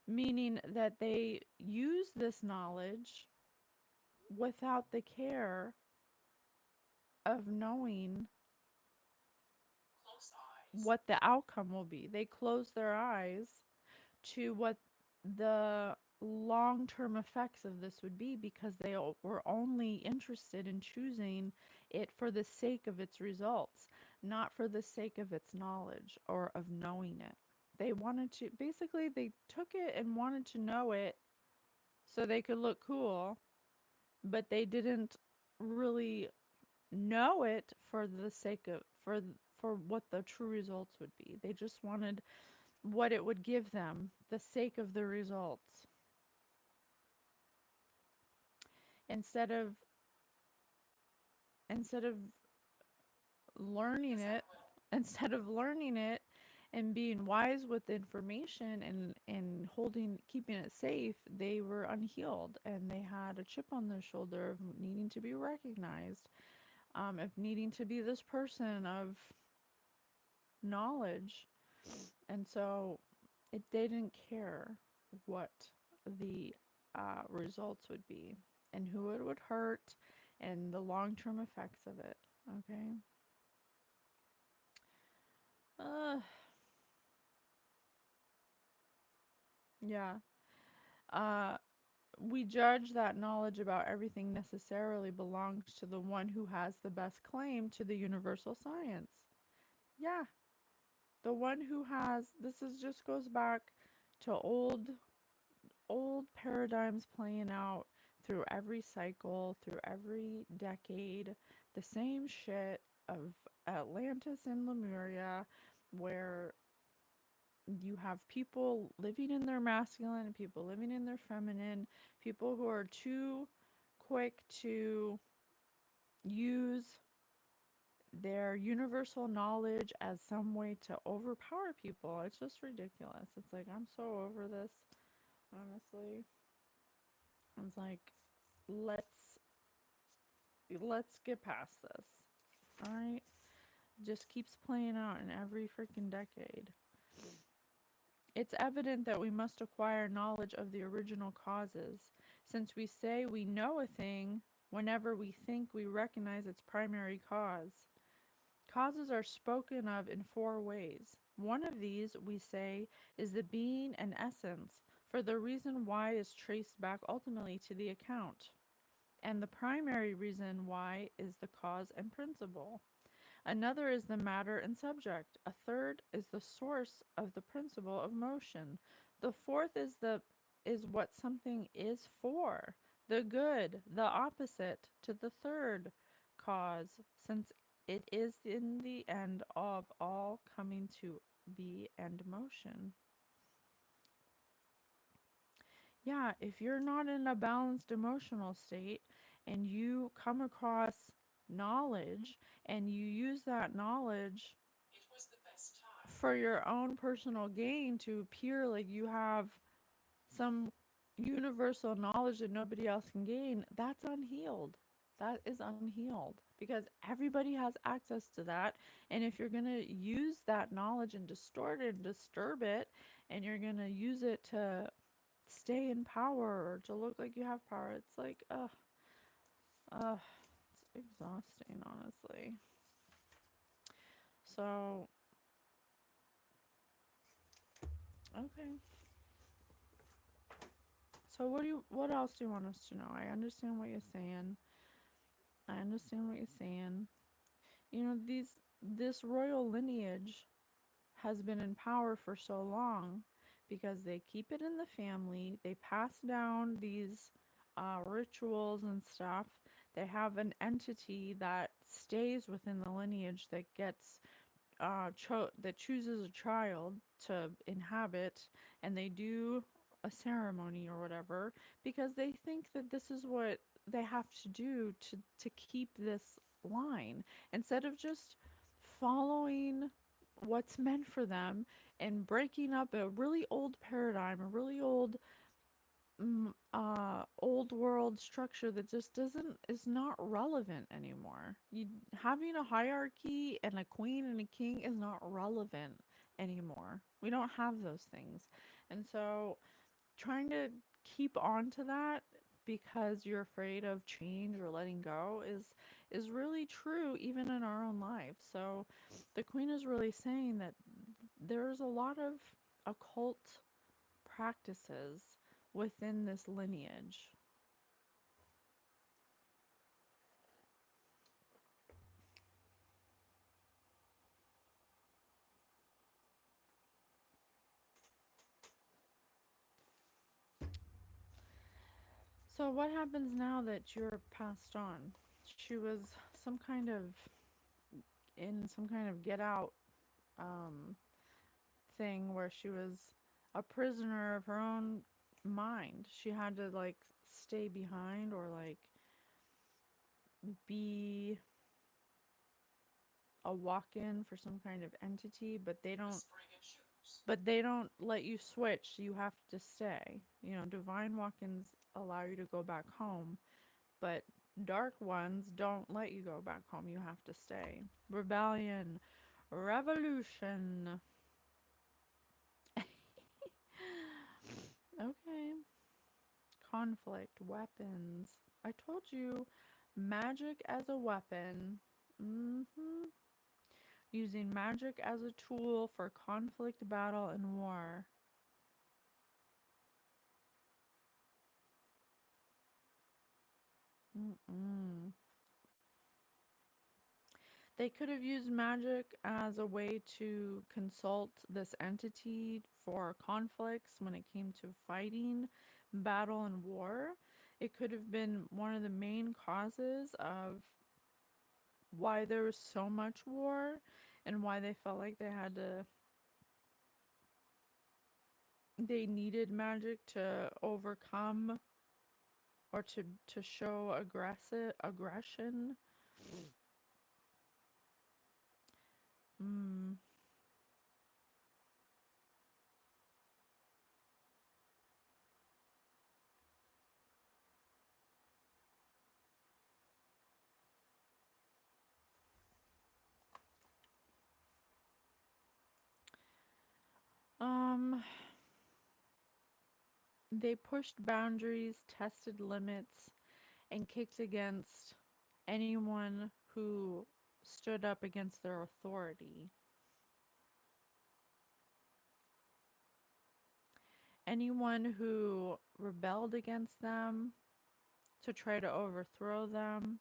meaning that they use this knowledge without the care of knowing what the outcome will be. They close their eyes to what the long term effects of this would be, because they were only interested in choosing it for the sake of its results, not for the sake of its knowledge or of knowing it. They wanted to, basically, they took it and wanted to know it so they could look cool, but they didn't really know it for the sake of for what the true results would be. They just wanted what it would give them, the sake of the results, instead of instead of learning it, instead of learning it and being wise with the information and holding keeping it safe. They were unhealed, and they had a chip on their shoulder of needing to be recognized, of needing to be this person, of knowledge. And so they didn't care what the results would be and who it would hurt and the long term effects of it. Okay. Uh, yeah. Uh, we judge that knowledge about everything necessarily belongs to the one who has the best claim to the universal science. Yeah, the one who has this is just goes back to old paradigms playing out through every cycle, through every decade, the same shit of Atlantis and Lemuria, where you have people living in their masculine and people living in their feminine, people who are too quick to use their universal knowledge as some way to overpower people. It's just ridiculous. It's like, I'm so over this, honestly. It's like, let's let's get past this. All right? Just keeps playing out in every freaking decade. It's evident that we must acquire knowledge of the original causes, since we say we know a thing whenever we think we recognize its primary cause. Causes are spoken of in four ways. One of these, we say, is the being and essence, for the reason why is traced back ultimately to the account, and the primary reason why is the cause and principle. Another is the matter and subject. A third is the source of the principle of motion. The fourth is what something is for. The good, the opposite to the third cause, since it is in the end of all coming to be and motion. Yeah, if you're not in a balanced emotional state and you come across knowledge and you use that knowledge for your own personal gain to appear like you have some universal knowledge that nobody else can gain, that's unhealed. That is unhealed because everybody has access to that. And if you're going to use that knowledge and distort it and disturb it, and you're going to use it to stay in power or to look like you have power, it's like, ugh, it's exhausting, honestly. So, okay. So what else do you want us to know? I understand what you're saying. I understand what you're saying. You know, this royal lineage has been in power for so long because they keep it in the family. They pass down these rituals and stuff. They have an entity that stays within the lineage that gets that chooses a child to inhabit, and they do a ceremony or whatever because they think that this is what they have to do to keep this line instead of just following what's meant for them and breaking up a really old paradigm, a really old world structure that just doesn't is not relevant anymore. You having a hierarchy and a queen and a king is not relevant anymore. We don't have those things. And so trying to keep on to that because you're afraid of change or letting go is really true even in our own lives. So the queen is really saying that there's a lot of occult practices within this lineage. So what happens now that you're passed on? She was some kind of in some kind of get out um, thing where she was a prisoner of her own mind. She had to like stay behind or like be a walk-in for some kind of entity, but they don't let you switch. You have to stay. You know, divine walk-ins allow you to go back home, but dark ones don't let you go back home. You have to stay. Rebellion, Revolution. Okay. Conflict. Weapons. I told you, magic as a weapon. Mm-hmm. Using magic as a tool for conflict, battle, and war. Mm-mm. They could have used magic as a way to consult this entity for conflicts when it came to fighting, battle, and war. It could have been one of the main causes of why there was so much war and why they felt like they needed magic to overcome or to show aggressive aggression. Mm. Um, they pushed boundaries, tested limits, and kicked against anyone who stood up against their authority. Anyone who rebelled against them to try to overthrow them,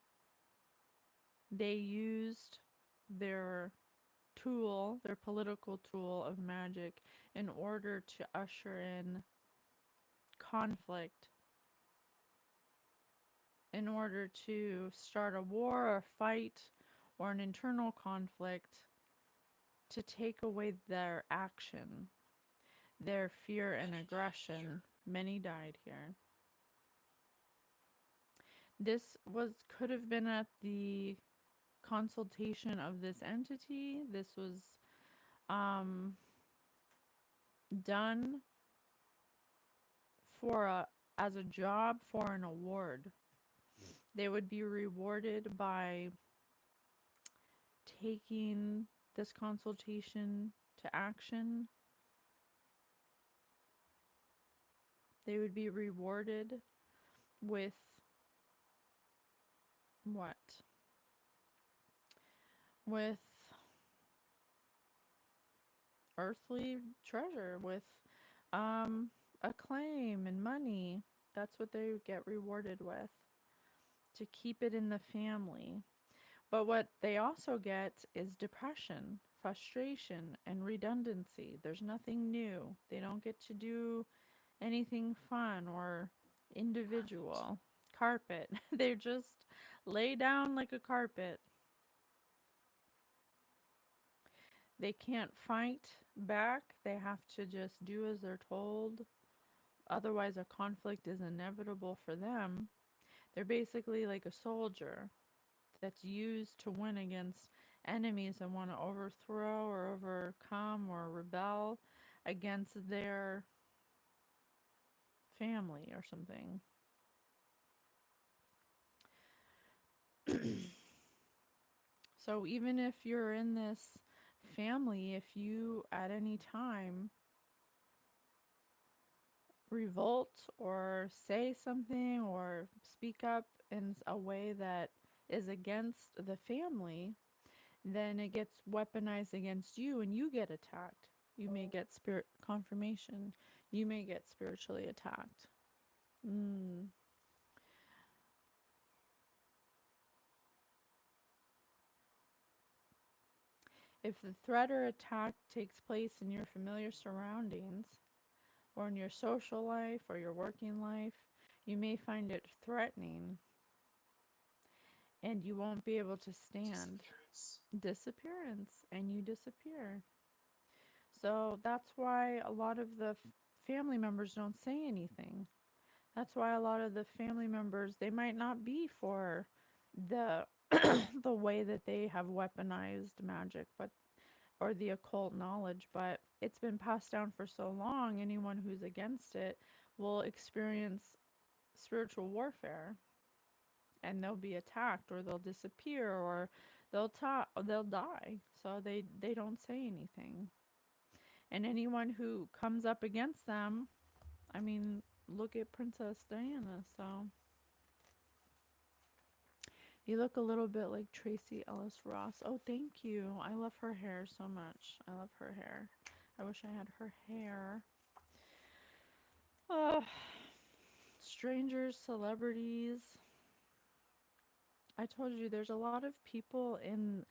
they used their their political tool of magic, in order to usher in conflict, in order to start a war or fight or an internal conflict, to take away their action, their fear and aggression. Many died here. This was could have been at the consultation of this entity. This was um, done for a as a job for an award. They would be rewarded by taking this consultation to action. They would be rewarded with what? With earthly treasure, with um, acclaim and money. That's what they would get rewarded with, to keep it in the family. But what they also get is depression, frustration, and redundancy. There's nothing new. They don't get to do anything fun or individual. Carpet. They just lay down like a carpet. They can't fight back. They have to just do as they're told. Otherwise, a conflict is inevitable for them. They're basically like a soldier that's used to win against enemies that want to overthrow or overcome or rebel against their family or something. So even if you're in this family, if you at any time revolt or say something or speak up in a way that is against the family, then it gets weaponized against you and you get attacked. You may get spirit confirmation. You may get spiritually attacked. Mm. If the threat or attack takes place in your familiar surroundings, or in your social life or your working life, you may find it threatening and you won't be able to stand. Disappearance, and you disappear. So that's why a lot of the family members don't say anything. That's why a lot of the family members, they might not be for the the way that they have weaponized magic, but or the occult knowledge, but it's been passed down for so long. Anyone who's against it will experience spiritual warfare, and they'll be attacked or they'll disappear, or they'll die. So they don't say anything. And anyone who comes up against them, I mean, look at Princess Diana. So you look a little bit like Tracy Ellis Ross. Oh, thank you. I love her hair so much. I love her hair. I wish I had her hair. Oh, strangers, celebrities. I told you there's a lot of people in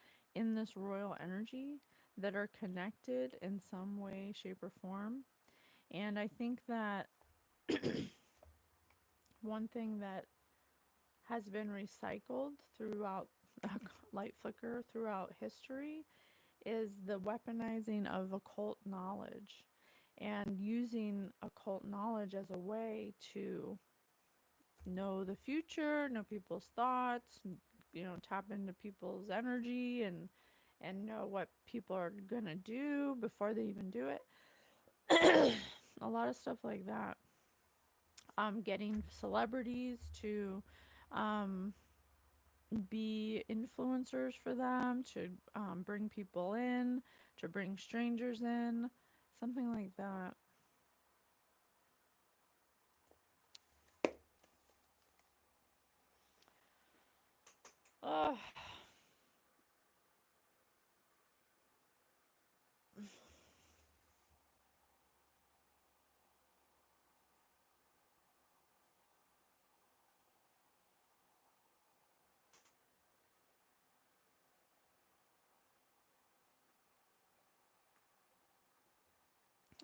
this royal energy that are connected in some way, shape, or form. And I think that one thing that has been recycled throughout light flicker throughout history is the weaponizing of occult knowledge and using occult knowledge as a way to know the future, know people's thoughts, tap into people's energy and know what people are going to do before they even do it. A lot of stuff like that. Getting celebrities to um, be influencers for them, to bring people in, to bring strangers in, something like that. Ugh.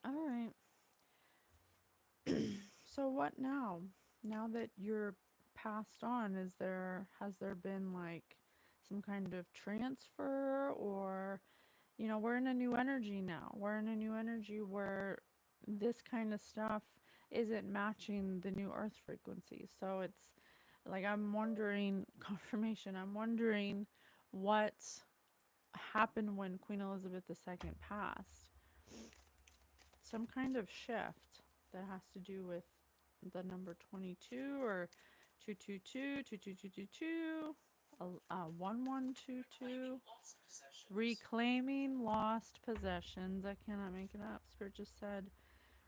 All right. So what now? Now that you're passed on, has there been like some kind of transfer, or we're in a new energy now. We're in a new energy where this kind of stuff isn't matching the new earth frequency. So it's like I'm wondering confirmation. I'm wondering what happened when Queen Elizabeth II passed. Some kind of shift that has to do with the number 22 or 222, 2222, 1122. Reclaiming lost possessions. I cannot make it up. Spirit just said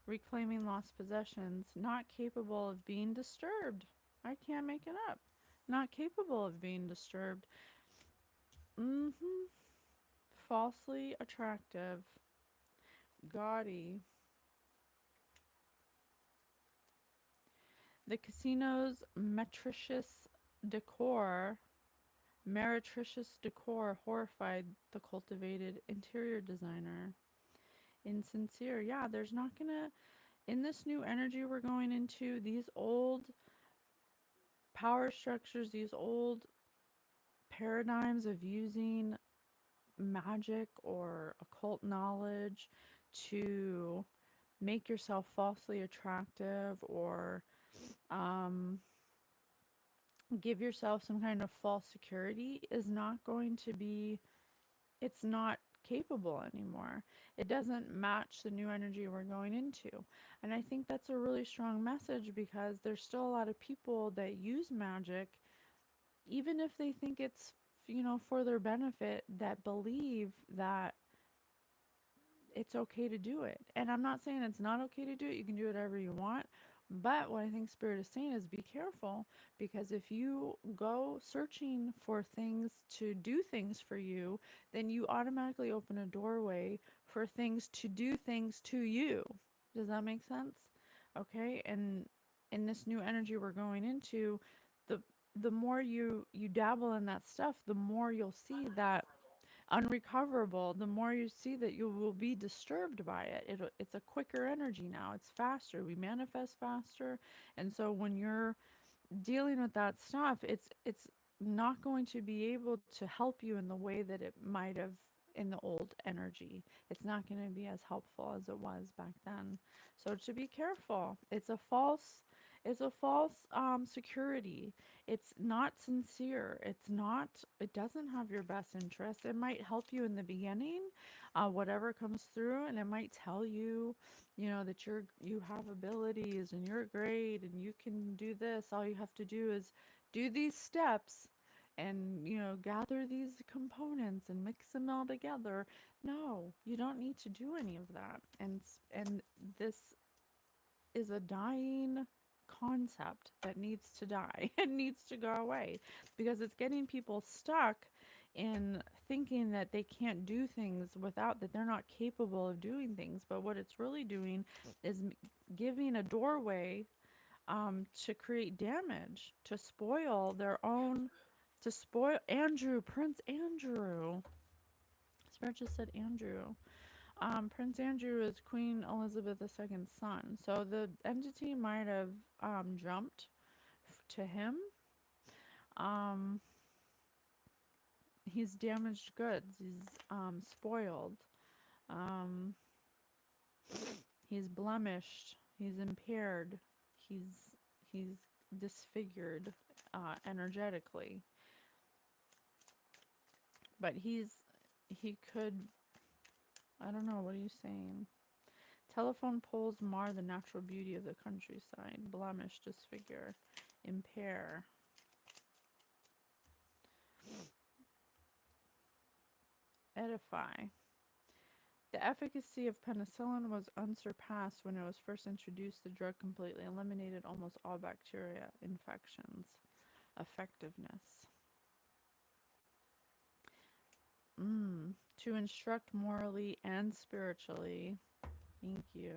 reclaiming lost possessions, not capable of being disturbed. I can't make it up. Not capable of being disturbed. Mm-hmm. Falsely attractive. Gaudy. The casino's meretricious decor horrified the cultivated interior designer. Insincere. Yeah, there's not gonna, in this new energy we're going into, these old power structures, these old paradigms of using magic or occult knowledge to make yourself falsely attractive or um, give yourself some kind of false security is not going to be, it's not capable anymore. It doesn't match the new energy we're going into. And I think that's a really strong message because there's still a lot of people that use magic, even if they think it's, for their benefit, that believe that it's okay to do it. And I'm not saying it's not okay to do it. You can do whatever you want. But what I think Spirit is saying is be careful, because if you go searching for things to do things for you, then you automatically open a doorway for things to do things to you. Does that make sense? Okay? And in this new energy we're going into, the the more you dabble in that stuff, the more you'll see that unrecoverable, the more you see that you will be disturbed by it. It's a quicker energy now. It's faster. We manifest faster. And so when you're dealing with that stuff, it's not going to be able to help you in the way that it might have in the old energy. It's not going to be as helpful as it was back then. So to be careful. It's a false security. It's not sincere. It doesn't have your best interest. It might help you in the beginning, whatever comes through, and it might tell you, that you have abilities and you're great and you can do this. All you have to do is do these steps, and gather these components and mix them all together. No, you don't need to do any of that. And this is a dying concept that needs to die. It needs to go away because it's getting people stuck in thinking that they can't do things without, that they're not capable of doing things. But what it's really doing is giving a doorway to create damage, to spoil their own, to spoil Andrew, Prince Andrew. Spirit just said Andrew. Prince Andrew is Queen Elizabeth II's son. So the entity might have jumped to him. Um, he's damaged goods. He's spoiled. Um, he's blemished. He's impaired. He's disfigured energetically. But he could. I don't know. What are you saying? Telephone poles mar the natural beauty of the countryside. Blemish, disfigure, impair. Edify. The efficacy of penicillin was unsurpassed when it was first introduced. The drug completely eliminated almost all bacteria infections. Effectiveness. To instruct morally and spiritually. Thank you.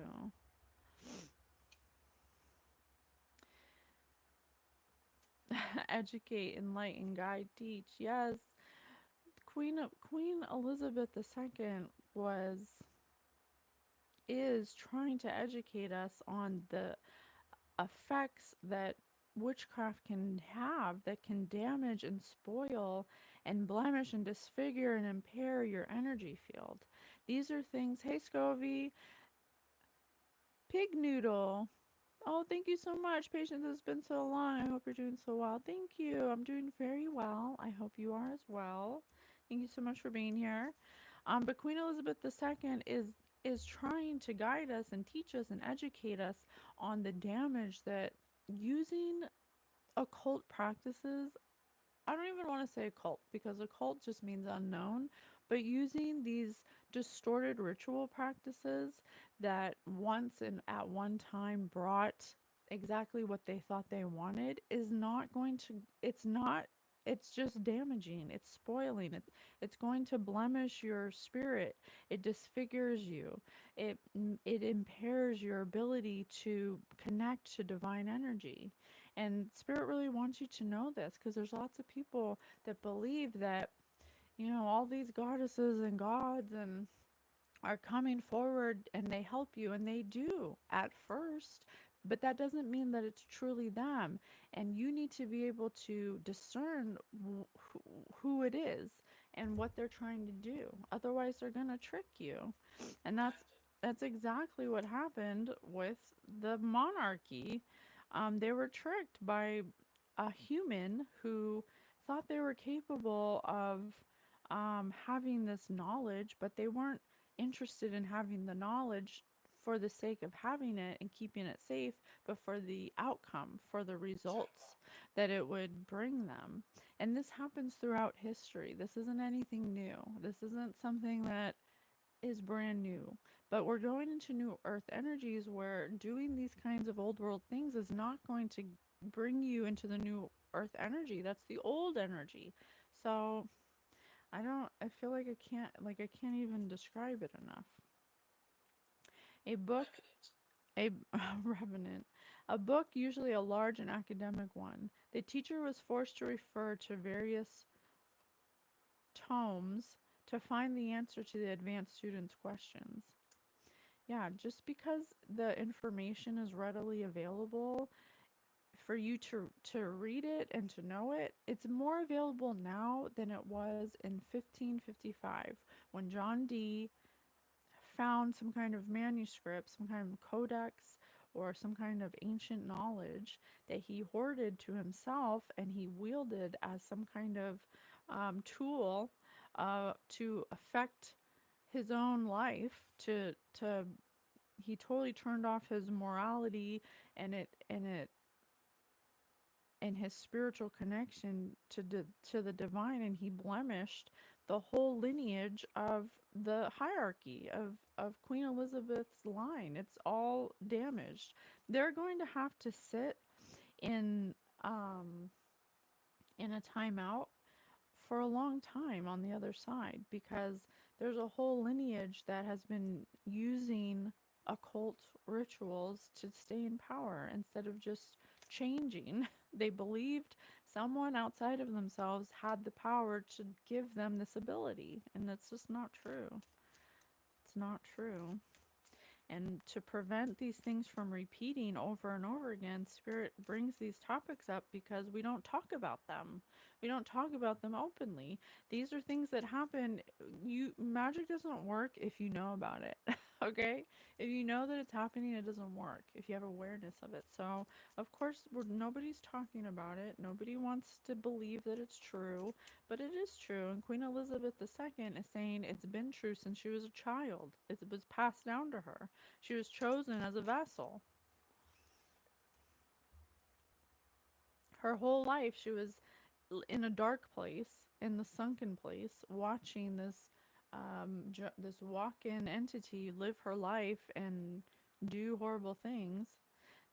Educate, enlighten, guide, teach. Yes, Queen Elizabeth II was is trying to educate us on the effects that witchcraft can have, that can damage and spoil and blemish and disfigure and impair your energy field. These are things. Hey, Scovy, Pig Noodle. Oh, thank you so much. Patience, has been so long. I hope you're doing so well. Thank you. I'm doing very well. I hope you are as well. Thank you so much for being here. But Queen Elizabeth II is trying to guide us and teach us and educate us on the damage that using occult practices, I don't even want to say occult because occult just means unknown, but using these distorted ritual practices that once and at one time brought exactly what they thought they wanted is not going to, it's not, it's just damaging, it's spoiling it, it's going to blemish your spirit, it disfigures you, it impairs your ability to connect to divine energy. And Spirit really wants you to know this because there's lots of people that believe that, all these goddesses and gods and are coming forward and they help you, and they do at first, but that doesn't mean that it's truly them. And you need to be able to discern who it is and what they're trying to do. Otherwise, they're going to trick you. And that's exactly what happened with the monarchy. They were tricked by a human who thought they were capable of having this knowledge, but they weren't interested in having the knowledge for the sake of having it and keeping it safe, but for the outcome, for the results that it would bring them. And this happens throughout history. This isn't anything new. This isn't something that is brand new. But we're going into new earth energies where doing these kinds of old world things is not going to bring you into the new earth energy. That's the old energy. So I feel like I can't even describe it enough. A book, a revenant, a book, usually a large and academic one. The teacher was forced to refer to various tomes to find the answer to the advanced students' questions. Yeah, just because the information is readily available for you to read it and to know it, it's more available now than it was in 1555 when John Dee found some kind of manuscript, some kind of codex, or some kind of ancient knowledge that he hoarded to himself and he wielded as some kind of tool to affect his own life. To he totally turned off his morality, and it and his spiritual connection to the divine, and he blemished the whole lineage of the hierarchy of Queen Elizabeth's line. It's all damaged. They're going to have to sit in um, in a timeout for a long time on the other side, because there's a whole lineage that has been using occult rituals to stay in power instead of just changing. They believed someone outside of themselves had the power to give them this ability, and that's just not true. It's not true. And to prevent these things from repeating over and over again, Spirit brings these topics up because we don't talk about them. We don't talk about them openly. These are things that happen. Magic doesn't work if you know about it. Okay? If you know that it's happening, it doesn't work. If you have awareness of it. So, of course, nobody's talking about it. Nobody wants to believe that it's true, but it is true. And Queen Elizabeth II is saying it's been true since she was a child. It was passed down to her. She was chosen as a vessel. Her whole life, she was in a dark place, in the sunken place, watching this walk-in entity live her life and do horrible things.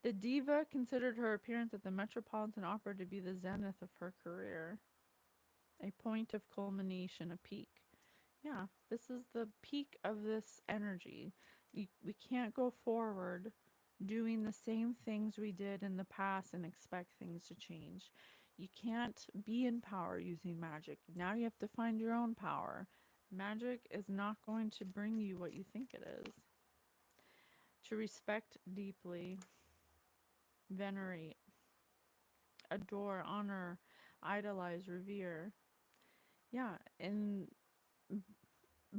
The diva considered her appearance at the Metropolitan Opera to be the zenith of her career, a point of culmination, a peak. Yeah, this is the peak of this energy. We can't go forward doing the same things we did in the past and expect things to change. You can't be in power using magic. Now you have to find your own power. Magic is not going to bring you what you think it is. To respect deeply, venerate, adore, honor, idolize, revere. Yeah, and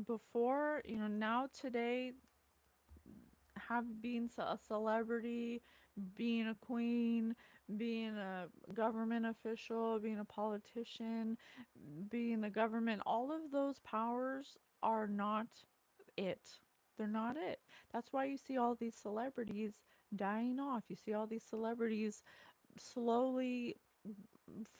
before, now today, being a celebrity, being a queen, being a government official, being a politician, being a government, all of those powers are not it. They're not it. That's why you see all these celebrities dying off. You see all these celebrities slowly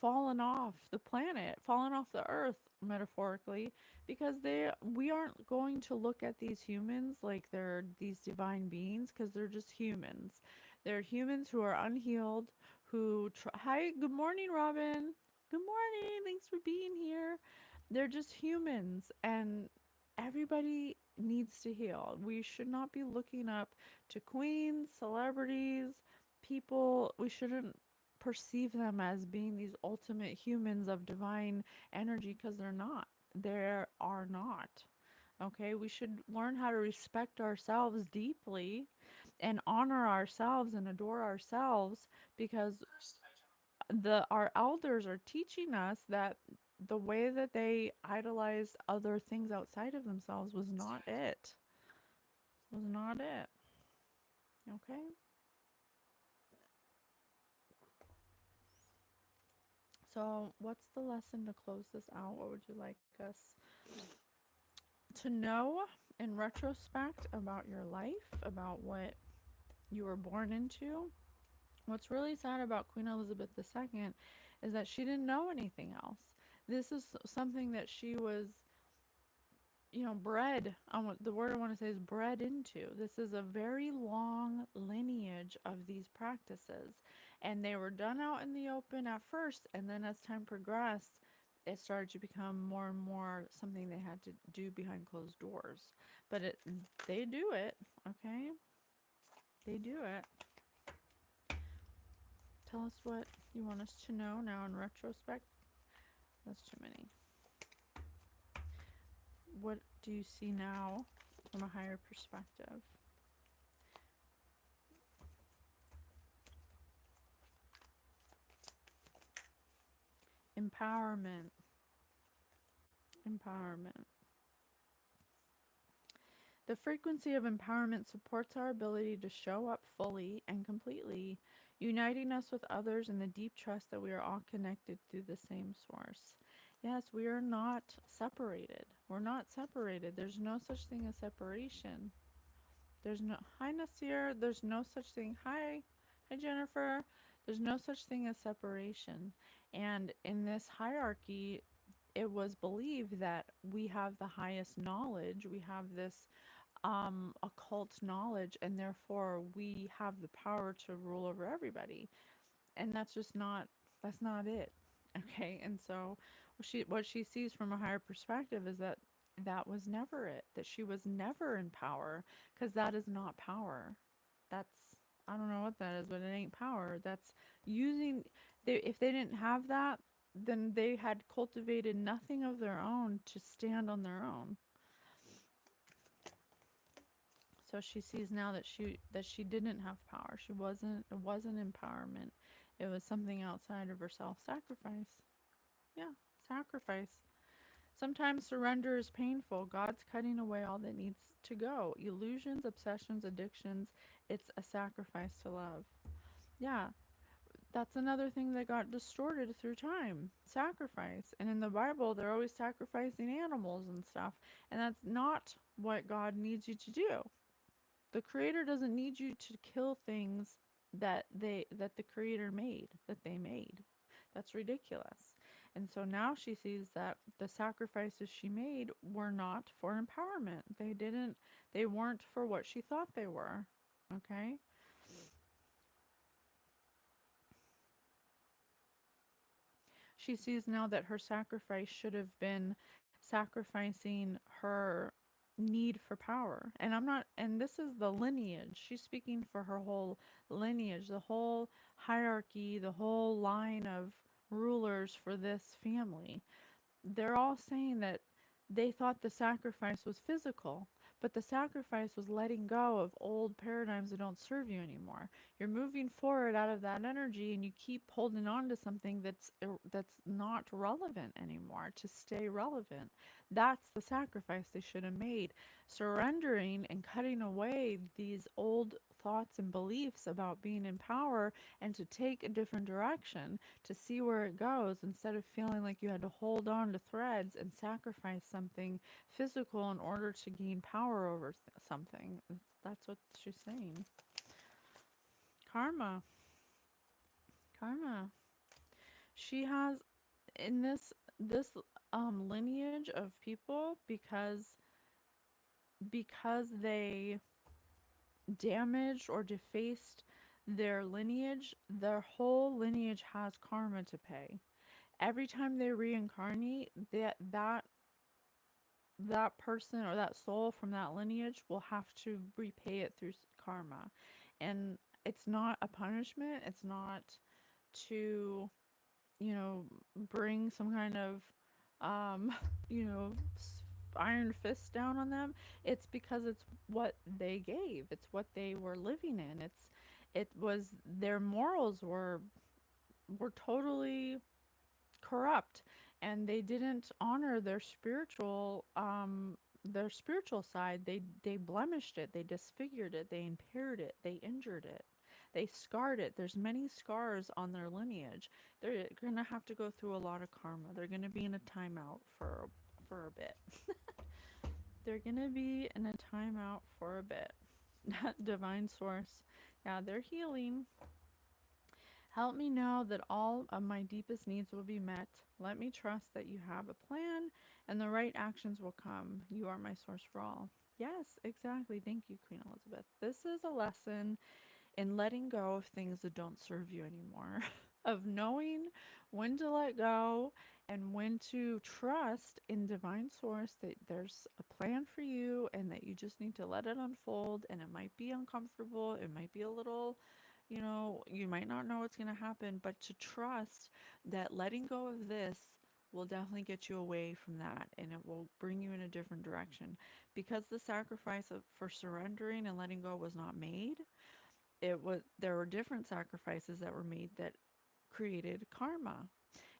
fallen off the planet, fallen off the earth, metaphorically, because we aren't going to look at these humans like they're these divine beings, because they're just humans. They're humans who are unhealed, hi, good morning, Robin. Good morning. Thanks for being here. They're just humans, and everybody needs to heal. We should not be looking up to queens, celebrities, people. We shouldn't perceive them as being these ultimate humans of divine energy, because they're not. They are not. Okay, we should learn how to respect ourselves deeply and honor ourselves and adore ourselves, because our elders are teaching us that the way that they idolized other things outside of themselves was not it. Was not it. Okay? So, what's the lesson to close this out? What would you like us to know in retrospect about your life, about what you were born into? What's really sad about Queen Elizabeth II is that she didn't know anything else. This is something that she was, bred. The word I want to say is bred into. This is a very long lineage of these practices, and they were done out in the open at first, and then as time progressed, it started to become more and more something they had to do behind closed doors. But they do it, okay? They do it. Tell us what you want us to know now in retrospect. That's too many. What do you see now from a higher perspective? Empowerment. Empowerment. The frequency of empowerment supports our ability to show up fully and completely, uniting us with others in the deep trust that we are all connected through the same source. Yes, we are not separated. We're not separated. There's no such thing as separation. There's no, hi Nasir, there's no such thing. Hi, Jennifer. There's no such thing as separation. And in this hierarchy, it was believed that we have the highest knowledge, we have this occult knowledge, and therefore we have the power to rule over everybody. And that's not it. Okay, and so what she sees from a higher perspective is that that was never it, that she was never in power, because that is not power. That's, I don't know what that is, but it ain't power. That's using, if they didn't have that, then they had cultivated nothing of their own to stand on their own. So she sees now that she didn't have power. It wasn't empowerment. It was something outside of herself. Sacrifice. Yeah, sacrifice. Sometimes surrender is painful. God's cutting away all that needs to go. Illusions, obsessions, addictions. It's a sacrifice to love. Yeah, that's another thing that got distorted through time. Sacrifice. And in the Bible, they're always sacrificing animals and stuff. And that's not what God needs you to do. The creator doesn't need you to kill things that the creator made, that they made. That's ridiculous. And so now she sees that the sacrifices she made were not for empowerment. They weren't for what she thought they were. Okay? She sees now that her sacrifice should have been sacrificing her need for power. And I'm not, and this is the lineage. She's speaking for her whole lineage, the whole hierarchy, the whole line of rulers for this family. They're all saying that they thought the sacrifice was physical, but the sacrifice was letting go of old paradigms that don't serve you anymore. You're moving forward out of that energy, and you keep holding on to something that's not relevant anymore to stay relevant. That's the sacrifice they should have made. Surrendering and cutting away these old thoughts and beliefs about being in power, and to take a different direction, to see where it goes, instead of feeling like you had to hold on to threads and sacrifice something physical in order to gain power over something. That's what she's saying. Karma. Karma. She has, in this lineage of people, because they damaged or defaced their lineage, their whole lineage has karma to pay. Every time they reincarnate, that person or that soul from that lineage will have to repay it through karma. And it's not a punishment. It's not to, you know, bring some kind of, um, you know, iron fist down on them. It's because it's what they gave. It's what they were living in. It was their morals were totally corrupt, and they didn't honor their spiritual side. They blemished it, they disfigured it, they impaired it, they injured it, they scarred it. There's many scars on their lineage. They're gonna have to go through a lot of karma. They're gonna be in a timeout for a bit. They're gonna be in a timeout for a bit. Divine source, yeah, they're healing. Help me know that all of my deepest needs will be met. Let me trust that you have a plan and the right actions will come. You are my source for all. Yes, exactly. Thank you, Queen Elizabeth. This is a lesson in letting go of things that don't serve you anymore, of knowing when to let go and when to trust in divine source that there's a plan for you and that you just need to let it unfold. And it might be uncomfortable, it might be a little, you might not know what's going to happen, but to trust that letting go of this will definitely get you away from that, and it will bring you in a different direction, because the sacrifice for surrendering and letting go was not made. There were different sacrifices that were made that created karma.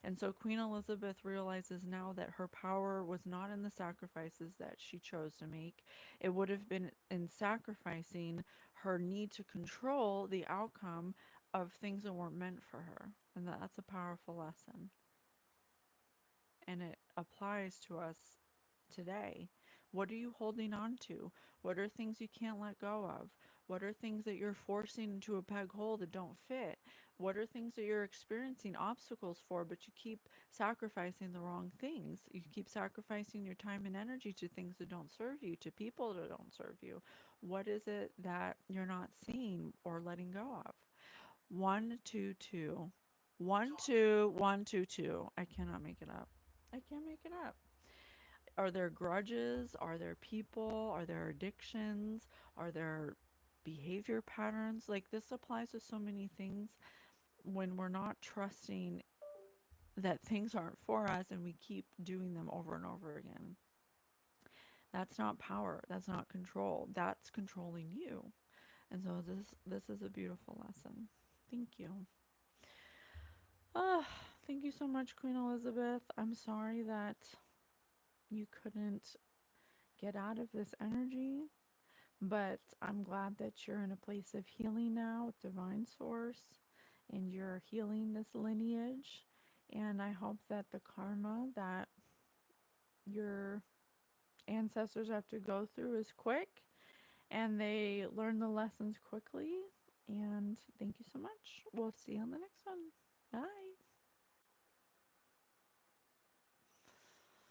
And so Queen Elizabeth realizes now that her power was not in the sacrifices that she chose to make. It would have been in sacrificing her need to control the outcome of things that weren't meant for her. And that's a powerful lesson. And it applies to us today. What are you holding on to? What are things you can't let go of? What are things that you're forcing into a peg hole that don't fit? What are things that you're experiencing obstacles for, but you keep sacrificing the wrong things? You keep sacrificing your time and energy to things that don't serve you, to people that don't serve you. What is it that you're not seeing or letting go of? 122. 12122. I cannot make it up. I can't make it up. Are there grudges? Are there people? Are there addictions? Are there behavior patterns? Like this applies to so many things when we're not trusting that things aren't for us and we keep doing them over and over again. That's not power. That's not control. That's controlling you. And so this is a beautiful lesson. Thank you. Ah, thank you so much, Queen Elizabeth. I'm sorry that you couldn't get out of this energy, but I'm glad that you're in a place of healing now with divine source and you're healing this lineage. And I hope that the karma that your ancestors have to go through is quick and they learn the lessons quickly. And thank you so much. We'll see you on the next one. Bye.